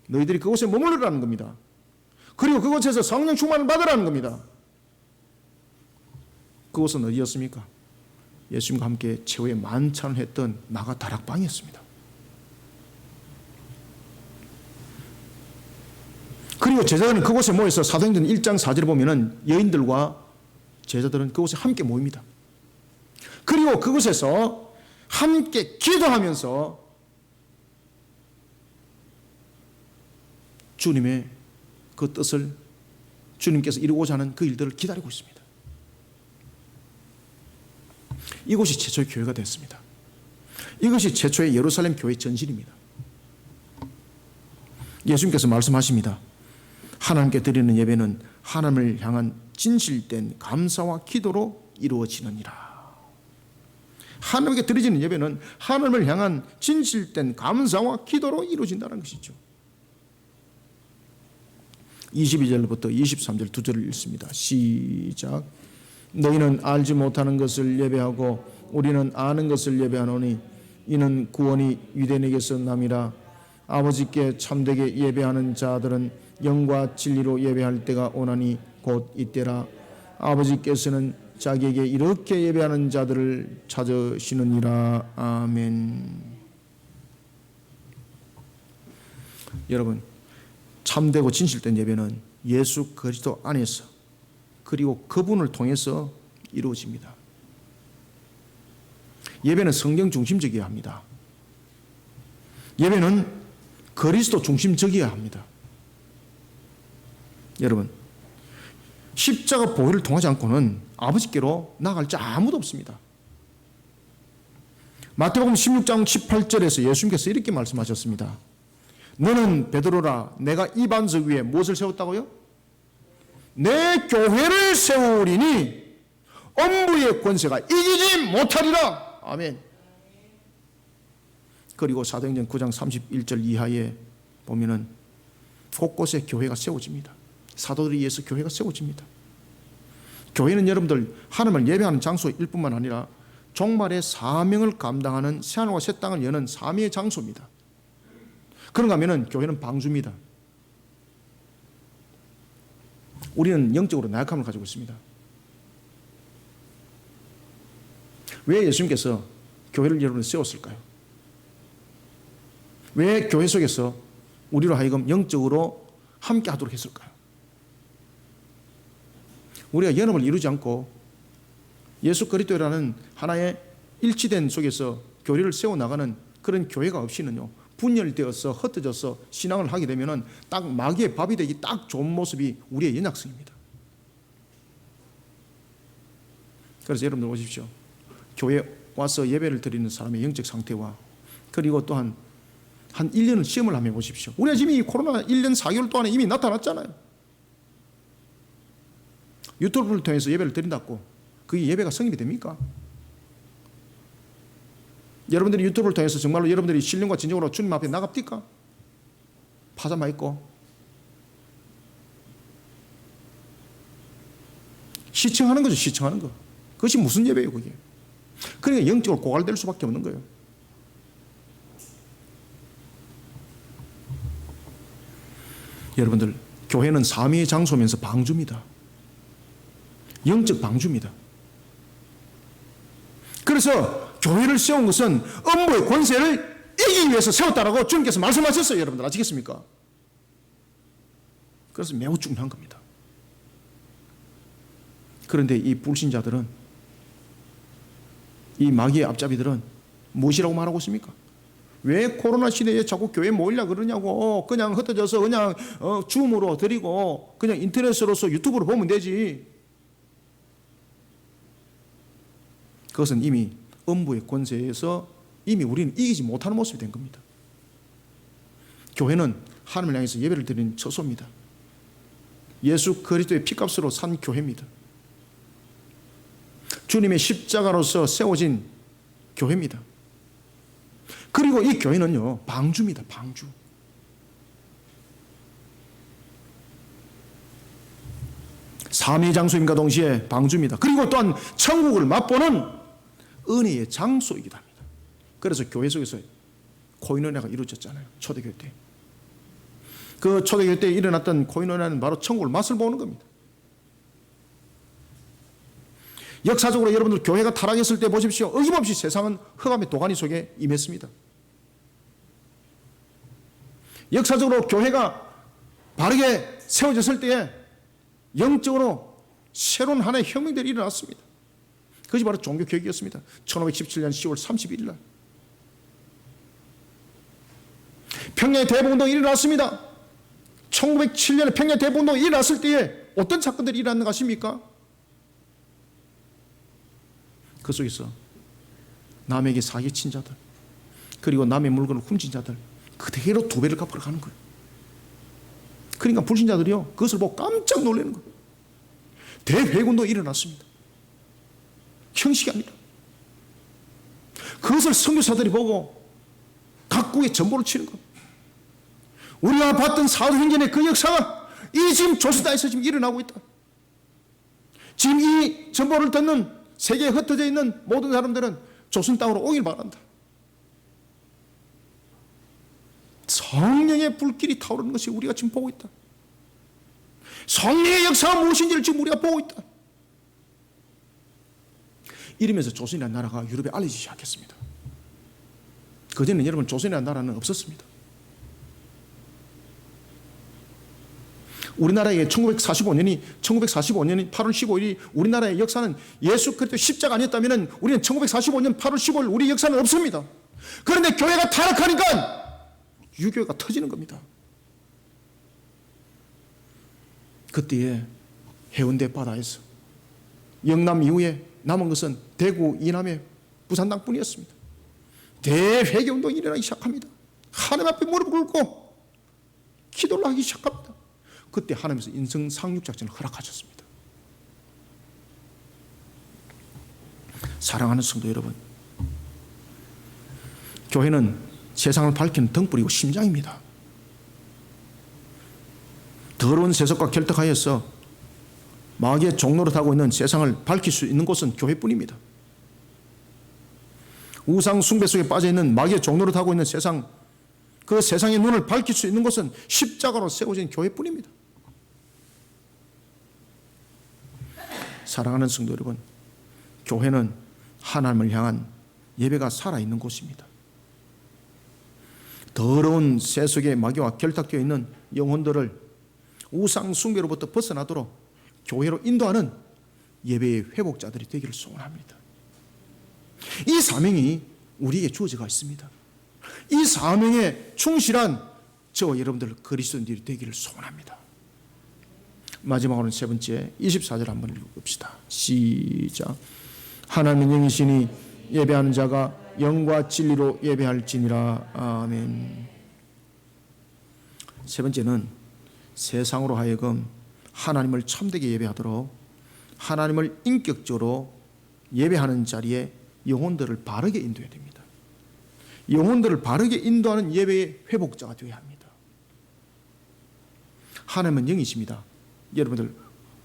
너희들이 그곳에 머무르라는 겁니다. 그리고 그곳에서 성령 충만을 받으라는 겁니다. 그곳은 어디였습니까? 예수님과 함께 최후의 만찬을 했던 마가 다락방이었습니다. 그리고 제자들은 그곳에 모여서 사도행전 1장 4절에 보면은 여인들과 제자들은 그곳에 함께 모입니다. 그리고 그곳에서 함께 기도하면서 주님의 그 뜻을 주님께서 이루고자 하는 그 일들을 기다리고 있습니다. 이곳이 최초의 교회가 됐습니다. 이것이 최초의 예루살렘 교회 전신입니다. 예수님께서 말씀하십니다. 하나님께 드리는 예배는 하나님을 향한 진실된 감사와 기도로 이루어지느니라. 하나님께 드려지는 예배는 하나님을 향한 진실된 감사와 기도로 이루어진다는 것이죠. 22절부터 23절 두 절을 읽습니다. 시작. 너희는 알지 못하는 것을 예배하고 우리는 아는 것을 예배하노니 이는 구원이 유대인에게서 남이라. 아버지께 참되게 예배하는 자들은 영과 진리로 예배할 때가 오나니 곧 이때라. 아버지께서는 자기에게 이렇게 예배하는 자들을 찾으시느니라. 아멘. 여러분, 참되고 진실된 예배는 예수 그리스도 안에서 그리고 그분을 통해서 이루어집니다. 예배는 성경 중심적이어야 합니다. 예배는 그리스도 중심적이어야 합니다. 여러분, 십자가 보혈을 통하지 않고는 아버지께로 나아갈 자 아무도 없습니다. 마태복음 16장 18절에서 예수님께서 이렇게 말씀하셨습니다. 너는 베드로라. 내가 이 반석 위에 무엇을 세웠다고요? 내 교회를 세우리니 엄부의 권세가 이기지 못하리라. 아멘. 그리고 사도행전 9장 31절 이하에 보면은 곳곳에 교회가 세워집니다. 사도들에 의해서 교회가 세워집니다. 교회는 여러분들 하나님을 예배하는 장소일 뿐만 아니라 종말의 사명을 감당하는 새하늘과 새 땅을 여는 사명의 장소입니다. 그런가 하면은 교회는 방주입니다. 우리는 영적으로 나약함을 가지고 있습니다. 왜 예수님께서 교회를 여러분 세웠을까요? 왜 교회 속에서 우리로 하여금 영적으로 함께 하도록 했을까요? 우리가 연합을 이루지 않고 예수 그리스도라는 하나의 일치된 속에서 교회를 세워나가는 그런 교회가 없이는요, 분열되어서 흩어져서 신앙을 하게 되면 딱 마귀의 밥이 되기 딱 좋은 모습이 우리의 연약성입니다. 그래서 여러분들 오십시오. 교회 와서 예배를 드리는 사람의 영적 상태와 그리고 또한 한 1년을 시험을 하며 보십시오. 우리가 지금 이 코로나 1년 4개월 동안에 이미 나타났잖아요. 유튜브를 통해서 예배를 드린다고 그게 예배가 성립이 됩니까? 여러분들이 유튜브를 통해서 정말로 여러분들이 신령과 진정으로 주님 앞에 나갑니까? 파자마 입고 시청하는 거죠. 시청하는 거. 그것이 무슨 예배예요 그게? 그러니까 영적으로 고갈될 수밖에 없는 거예요. 여러분들, 교회는 삼위의 장소면서 방주입니다. 영적 방주입니다. 그래서 교회를 세운 것은 음부의 권세를 이기기 위해서 세웠다라고 주님께서 말씀하셨어요. 여러분들 아시겠습니까? 그래서 매우 중요한 겁니다. 그런데 이 불신자들은, 이 마귀의 앞잡이들은 무엇이라고 말하고 있습니까? 왜 코로나 시대에 자꾸 교회 모이려고 그러냐고. 그냥 흩어져서 그냥 줌으로 드리고 그냥 인터넷으로서 유튜브로 보면 되지. 그것은 이미 음부의 권세에서 이미 우리는 이기지 못하는 모습이 된 겁니다. 교회는 하나님을 향해서 예배를 드리는 처소입니다. 예수 그리스도의 피값으로 산 교회입니다. 주님의 십자가로서 세워진 교회입니다. 그리고 이 교회는요, 방주입니다. 방주. 삼위 장소임과 동시에 방주입니다. 그리고 또한 천국을 맛보는 은혜의 장소이기도 합니다. 그래서 교회 속에서 코인원회가 이루어졌잖아요. 초대교회 때. 그 초대교회 때 일어났던 코인원회는 바로 천국을 맛을 보는 겁니다. 역사적으로 여러분들 교회가 타락했을 때 보십시오. 어김없이 세상은 흑암의 도가니 속에 임했습니다. 역사적으로 교회가 바르게 세워졌을 때에 영적으로 새로운 하나의 혁명들이 일어났습니다. 그것이 바로 종교개혁이었습니다. 1517년 10월 31일 날 평야의 대복운동이 일어났습니다. 1907년에 평야 대복운동이 일어났을 때에 어떤 사건들이 일어났는가 아십니까? 그 속에서 남에게 사기친 자들, 그리고 남의 물건을 훔친 자들 그대로 두 배를 갚으러 가는 거예요. 그러니까 불신자들이요, 그것을 보고 깜짝 놀라는 거예요. 대회군동이 일어났습니다. 형식이 아니라. 그것을 선교사들이 보고 각국에 전보를 치는 거예요. 우리가 봤던 사도행전의 그 역사가 이 지금 조선다에서 지금 일어나고 있다. 지금 이 전보를 듣는 세계에 흩어져 있는 모든 사람들은 조선 땅으로 오길 바란다. 성령의 불길이 타오르는 것이 우리가 지금 보고 있다. 성령의 역사가 무엇인지를 지금 우리가 보고 있다. 이러면서 조선이라는 나라가 유럽에 알려지기 시작했습니다. 그전에는 여러분 조선이라는 나라는 없었습니다. 우리나라의 1945년이 8월 15일이 우리나라의 역사는 예수 그리스도 십자가 아니었다면 우리는 1945년 8월 15일 우리 역사는 없습니다. 그런데 교회가 타락하니까 유교가 터지는 겁니다. 그때에 해운대 바다에서 영남 이후에 남은 것은 대구 이남의 부산 땅뿐이었습니다. 대회개운동이 일어나기 시작합니다. 하나님 앞에 무릎 꿇고 기도를 하기 시작합니다. 그때 하나님께서 인성 상륙 작전을 허락하셨습니다. 사랑하는 성도 여러분, 교회는 세상을 밝히는 등불이고 심장입니다. 더러운 세속과 결탁하여서 마귀의 종로를 타고 있는 세상을 밝힐 수 있는 곳은 교회뿐입니다. 우상 숭배 속에 빠져있는 마귀의 종로를 타고 있는 세상, 그 세상의 눈을 밝힐 수 있는 곳은 십자가로 세워진 교회뿐입니다. 사랑하는 성도 여러분, 교회는 하나님을 향한 예배가 살아있는 곳입니다. 더러운 세속의 마귀와 결탁되어 있는 영혼들을 우상 숭배로부터 벗어나도록 교회로 인도하는 예배의 회복자들이 되기를 소원합니다. 이 사명이 우리에게 주어져 있습니다. 이 사명에 충실한 저와 여러분들 그리스도인들이 되기를 소원합니다. 마지막으로는 세 번째 24절 한번 읽어봅시다. 시작. 하나님은 영이시니 예배하는 자가 영과 진리로 예배할지니라. 아멘. 세 번째는 세상으로 하여금 하나님을 참되게 예배하도록 하나님을 인격적으로 예배하는 자리에 영혼들을 바르게 인도해야 됩니다. 영혼들을 바르게 인도하는 예배의 회복자가 되어야 합니다. 하나님은 영이십니다. 여러분들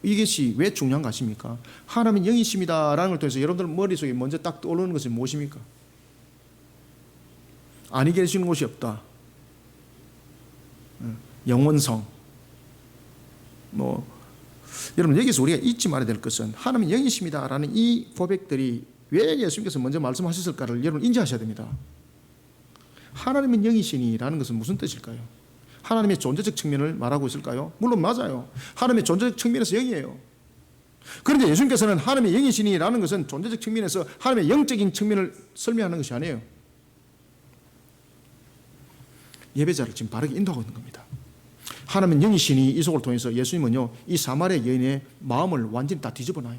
이것이 왜 중요한 거 아십니까? 하나님은 영이십니다라는 걸 통해서 여러분들 머릿속에 먼저 딱 떠오르는 것이 무엇입니까? 아니 계시는 곳이 없다. 영원성. 여러분 여기서 우리가 잊지 말아야 될 것은 하나님은 영이십니다라는 이 고백들이 왜 예수님께서 먼저 말씀하셨을까를 여러분 인지하셔야 됩니다. 하나님은 영이시니라는 것은 무슨 뜻일까요? 하나님의 존재적 측면을 말하고 있을까요? 물론 맞아요. 하나님의 존재적 측면에서 영이에요. 그런데 예수님께서는 하나님의 영이시니라는 것은 존재적 측면에서 하나님의 영적인 측면을 설명하는 것이 아니에요. 예배자를 지금 바르게 인도하고 있는 겁니다. 하나님은 영이시니 이속을 통해서 예수님은요, 이 사마리아 여인의 마음을 완전히 다 뒤집어놔요.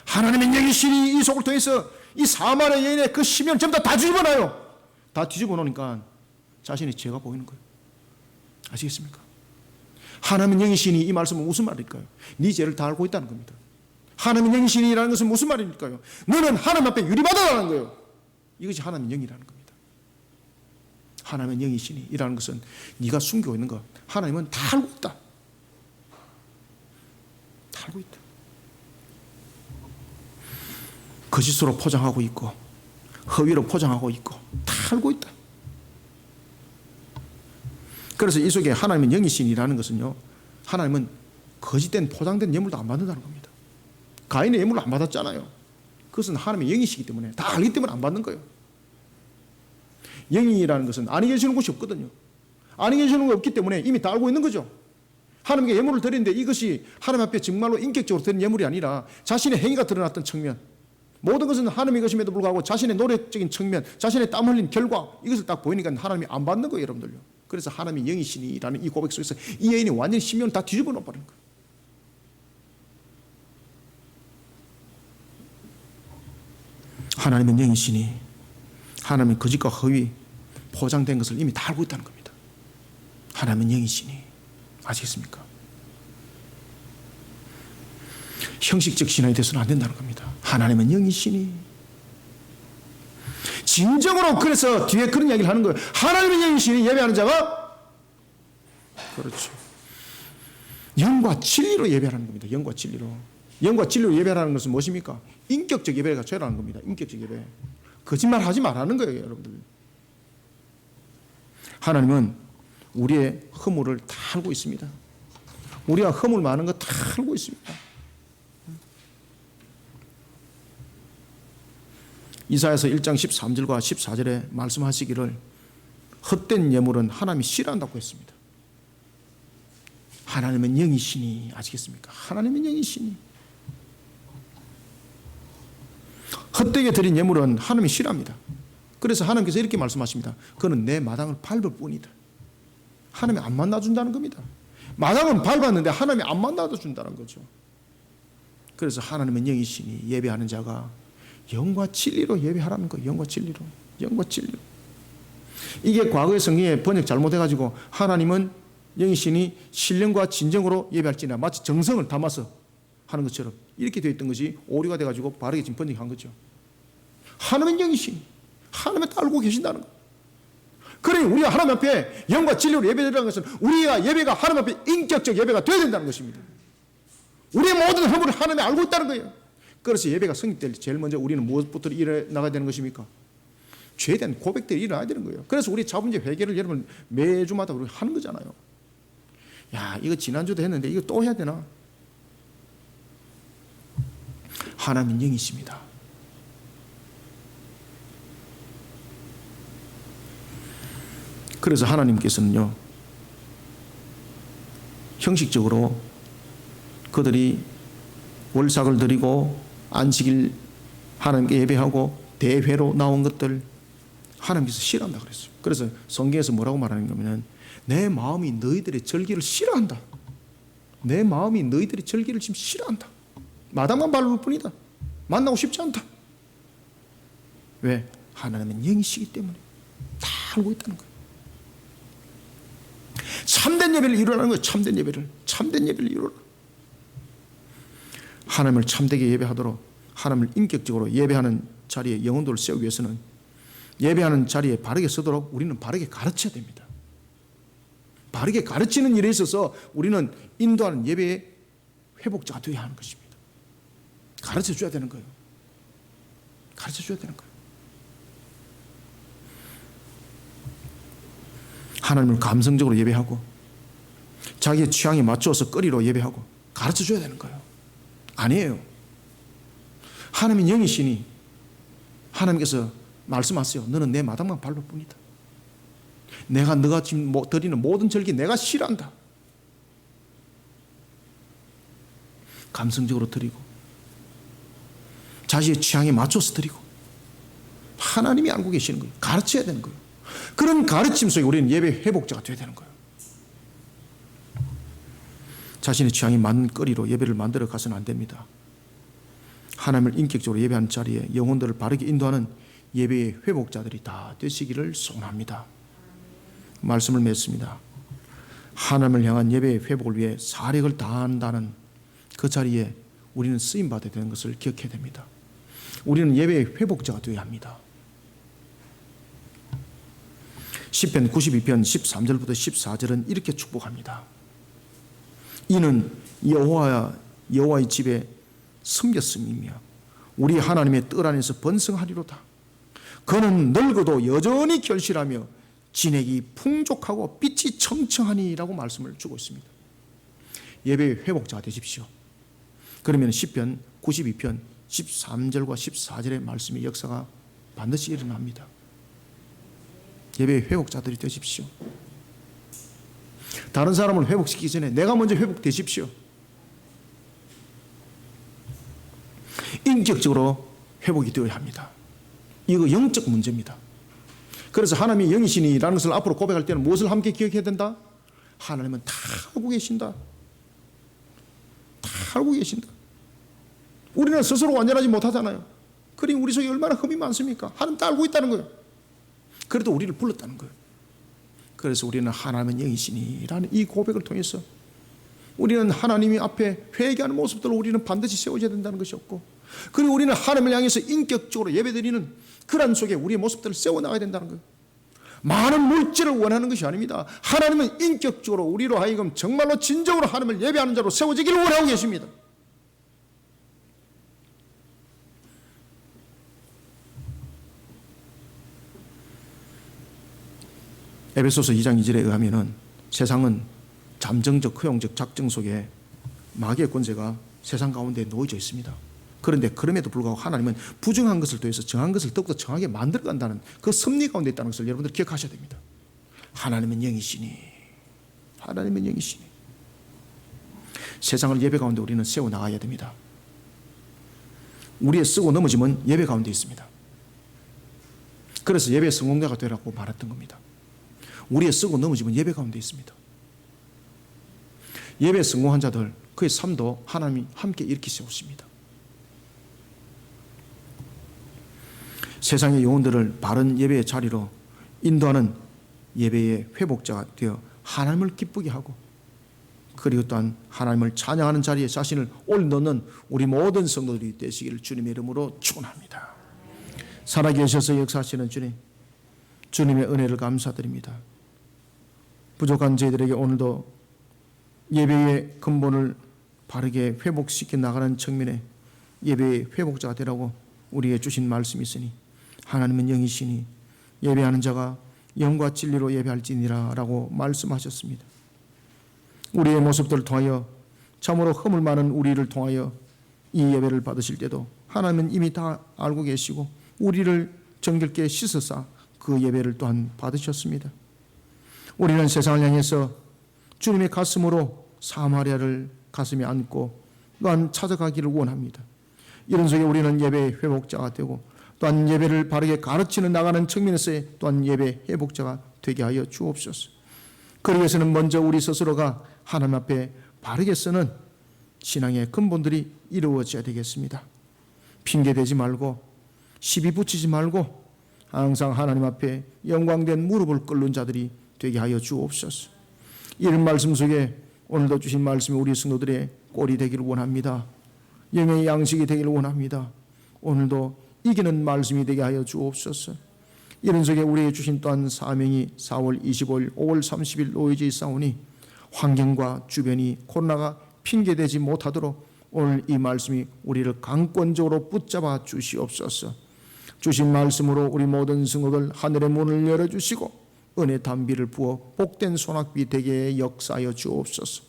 하나님은 영이시니 이속을 통해서 이 사마리아 여인의 그 심연을 전부 다 뒤집어놔요. 다 뒤집어놓으니까 자신의 죄가 보이는 거예요. 아시겠습니까? 하나님은 영이시니 이 말씀은 무슨 말일까요? 네 죄를 다 알고 있다는 겁니다. 하나님은 영이시니라는 것은 무슨 말일까요? 너는 하나님 앞에 유리받아라는 거예요. 이것이 하나님의 영이라는 겁니다. 하나님은 영이시니 이라는 것은 네가 숨기고 있는 것, 하나님은 다 알고 있다. 다 알고 있다. 거짓으로 포장하고 있고 허위로 포장하고 있고 다 알고 있다. 그래서 이 속에 하나님은 영이시니라는 것은요, 하나님은 거짓된 포장된 예물도 안 받는다는 겁니다. 가인의 예물을 안 받았잖아요. 그것은 하나님의 영이시기 때문에, 다 알기 때문에 안 받는 거예요. 영이라는 것은 아니 계시는 곳이 없거든요. 아니 계시는 곳이 없기 때문에 이미 다 알고 있는 거죠. 하나님께 예물을 드리는데 이것이 하나님 앞에 정말로 인격적으로 드린 예물이 아니라 자신의 행위가 드러났던 측면, 모든 것은 하나님의 것임에도 불구하고 자신의 노력적인 측면, 자신의 땀 흘린 결과, 이것을 딱 보이니까 하나님이 안 받는 거예요, 여러분들요. 그래서 하나님이 영이시니라는 이 고백 속에서 이 여인이 완전히 심령을 다 뒤집어 놓아버린 거예요. 하나님은 영이시니 하나님은 거짓과 허위 포장된 것을 이미 다 알고 있다는 겁니다. 하나님은 영이시니. 아시겠습니까? 형식적 신앙이 돼서는 안 된다는 겁니다. 하나님은 영이시니. 진정으로 그래서 뒤에 그런 이야기를 하는 거예요. 하나님은 영이시니 예배하는 자가, 그렇죠, 영과 진리로 예배하는 겁니다. 영과 진리로. 영과 진리로 예배하는 것은 무엇입니까? 인격적 예배가 죄라는 겁니다. 인격적 예배. 거짓말 하지 말라는 거예요, 여러분들. 하나님은 우리의 허물을 다 알고 있습니다. 우리가 허물 많은 거 다 알고 있습니다. 이사야서 1장 13절과 14절에 말씀하시기를 헛된 예물은 하나님이 싫어한다고 했습니다. 하나님은 영이시니. 아시겠습니까? 하나님은 영이시니. 헛되게 드린 예물은 하나님이 싫어합니다. 그래서 하나님께서 이렇게 말씀하십니다. 그는 내 마당을 밟을 뿐이다. 하나님이 안 만나준다는 겁니다. 마당은 밟았는데 하나님이 안 만나준다는 거죠. 그래서 하나님은 영이시니 예배하는 자가 영과 진리로 예배하라는 거예요. 영과 진리로. 영과 진리로. 이게 과거의 성경에 번역 잘못해가지고 하나님은 영이시니 신령과 진정으로 예배할지나 마치 정성을 담아서 하는 것처럼 이렇게 되어 있던 것이 오류가 돼가지고 바르게 지금 번역한 거죠. 하나님은 영이시니 하나님을 다 알고 계신다는 거. 그러니 우리가 하나님 앞에 영과 진리로 예배드리는 것은 우리가 예배가 하나님 앞에 인격적 예배가 되어야 된다는 것입니다. 우리의 모든 허물을 하나님이 알고 있다는 거예요. 그래서 예배가 성립될 때 제일 먼저 우리는 무엇부터 일어나야 되는 것입니까? 죄에 대한 고백들이 일어나야 되는 거예요. 그래서 우리 자문제 회개를 여러분 매주마다 우리 하는 거잖아요. 야, 이거 지난주도 했는데 이거 또 해야 되나? 하나님은 영이십니다. 그래서 하나님께서는요, 형식적으로 그들이 월삭을 드리고 안식일 하나님께 예배하고 대회로 나온 것들 하나님께서 싫어한다 그랬어요. 그래서 성경에서 뭐라고 말하는 거냐면 내 마음이 너희들의 절기를 싫어한다. 내 마음이 너희들의 절기를 지금 싫어한다. 마당만 밟을 뿐이다. 만나고 싶지 않다. 왜? 하나님은 영이시기 때문에 다 알고 있다는 거예요. 참된 예배를 이루라는 거예요. 참된 예배를. 참된 예배를 이루라. 하나님을 참되게 예배하도록 하나님을 인격적으로 예배하는 자리에 영혼들을 세우기 위해서는 예배하는 자리에 바르게 서도록 우리는 바르게 가르쳐야 됩니다. 바르게 가르치는 일에 있어서 우리는 인도하는 예배의 회복자가 되어야 하는 것입니다. 가르쳐 줘야 되는 거예요. 가르쳐 줘야 되는 거예요. 하나님을 감성적으로 예배하고 자기의 취향에 맞추어서 거리로 예배하고 가르쳐 줘야 되는 거예요. 아니에요. 하나님은 영이시니 하나님께서 말씀하세요. 너는 내 마당만 밟을 뿐이다. 내가 너가 지금 드리는 모든 절기 내가 싫어한다. 감성적으로 드리고 자신의 취향에 맞춰서 드리고 하나님이 알고 계시는 거예요. 가르쳐야 되는 거예요. 그런 가르침 속에 우리는 예배 회복자가 되어야 되는 거예요. 자신의 취향에 맞는 거리로 예배를 만들어 가서는 안 됩니다. 하나님을 인격적으로 예배하는 자리에 영혼들을 바르게 인도하는 예배의 회복자들이 다 되시기를 소원합니다. 말씀을 맺습니다. 하나님을 향한 예배의 회복을 위해 사력을 다한다는 그 자리에 우리는 쓰임받아야 되는 것을 기억해야 됩니다. 우리는 예배의 회복자가 되어야 합니다. 시편 92편 13절부터 14절은 이렇게 축복합니다. 이는 여호와의 집에 섬겼음이며 우리 하나님의 뜰 안에서 번성하리로다. 그는 늙어도 여전히 결실하며 진액이 풍족하고 빛이 청청하니라고 말씀을 주고 있습니다. 예배의 회복자가 되십시오. 그러면 시편 92편 13절과 14절의 말씀의 역사가 반드시 일어납니다. 예배의 회복자들이 되십시오. 다른 사람을 회복시키기 전에 내가 먼저 회복되십시오. 인격적으로 회복이 되어야 합니다. 이거 영적 문제입니다. 그래서 하나님이 영이시니라는 것을 앞으로 고백할 때는 무엇을 함께 기억해야 된다? 하나님은 다 알고 계신다. 다 알고 계신다. 우리는 스스로 완전하지 못하잖아요. 그러니 우리 속에 얼마나 흠이 많습니까? 하나님 다 알고 있다는 거예요. 그래도 우리를 불렀다는 거예요. 그래서 우리는 하나님은 영이시니라는 이 고백을 통해서 우리는 하나님이 앞에 회개하는 모습들을 우리는 반드시 세워져야 된다는 것이었고, 그리고 우리는 하나님을 향해서 인격적으로 예배드리는 그런 속에 우리의 모습들을 세워나가야 된다는 거예요. 많은 물질을 원하는 것이 아닙니다. 하나님은 인격적으로 우리로 하여금 정말로 진정으로 하나님을 예배하는 자로 세워지기를 원하고 계십니다. 에베소서 2장 2절에 의하면 세상은 잠정적, 허용적 작정 속에 마귀의 권세가 세상 가운데 놓여져 있습니다. 그런데 그럼에도 불구하고 하나님은 부정한 것을 통해서 정한 것을 더욱더 정하게 만들어간다는 그 섭리 가운데 있다는 것을 여러분들 기억하셔야 됩니다. 하나님은 영이시니, 하나님은 영이시니. 세상을 예배 가운데 우리는 세워나가야 됩니다. 우리의 쓰고 넘어짐은 예배 가운데 있습니다. 그래서 예배 성공자가 되라고 말했던 겁니다. 우리의 쓰고 넘어짐은 예배 가운데 있습니다. 예배 성공한 자들, 그의 삶도 하나님이 함께 일으켜 세우십니다. 세상의 영혼들을 바른 예배의 자리로 인도하는 예배의 회복자가 되어 하나님을 기쁘게 하고, 그리고 또한 하나님을 찬양하는 자리에 자신을 올려놓는 우리 모든 성도들이 되시기를 주님의 이름으로 축원합니다. 살아계셔서 역사하시는 주님, 주님의 은혜를 감사드립니다. 부족한 저희들에게 오늘도 예배의 근본을 바르게 회복시켜 나가는 측면에 예배의 회복자가 되라고 우리에게 주신 말씀이 있으니, 하나님은 영이시니 예배하는 자가 영과 진리로 예배할지니라 라고 말씀하셨습니다. 우리의 모습들을 통하여, 참으로 허물 많은 우리를 통하여 이 예배를 받으실 때도 하나님은 이미 다 알고 계시고 우리를 정결케 씻으사 그 예배를 또한 받으셨습니다. 우리는 세상을 향해서 주님의 가슴으로 사마리아를 가슴에 안고 또한 찾아가기를 원합니다. 이런 속에 우리는 예배의 회복자가 되고 또한 예배를 바르게 가르치는 나가는 측면에서의 또한 예배 회복자가 되게 하여 주옵소서. 그러기 위해서는 먼저 우리 스스로가 하나님 앞에 바르게 쓰는 신앙의 근본들이 이루어져야 되겠습니다. 핑계대지 말고 시비 붙이지 말고 항상 하나님 앞에 영광된 무릎을 꿇는 자들이 되게 하여 주옵소서. 이런 말씀 속에 오늘도 주신 말씀이 우리 성도들의 꼴이 되기를 원합니다. 영의 양식이 되기를 원합니다. 오늘도 이기는 말씀이 되게 하여 주옵소서. 이런 속에 우리에게 주신 또한 사명이 4월 25일, 5월 30일 놓여져 있사오니 환경과 주변이 코로나가 핑계대지 못하도록 오늘 이 말씀이 우리를 강권적으로 붙잡아 주시옵소서. 주신 말씀으로 우리 모든 성도들 하늘의 문을 열어주시고 은혜 담비를 부어 복된 소낙비 되게 역사하여 주옵소서.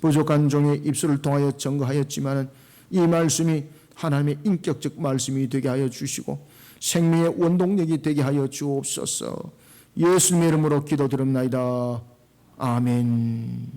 부족한 종의 입술을 통하여 증거하였지만 이 말씀이 하나님의 인격적 말씀이 되게 하여 주시고 생명의 원동력이 되게 하여 주옵소서. 예수님의 이름으로 기도드립나이다. 아멘.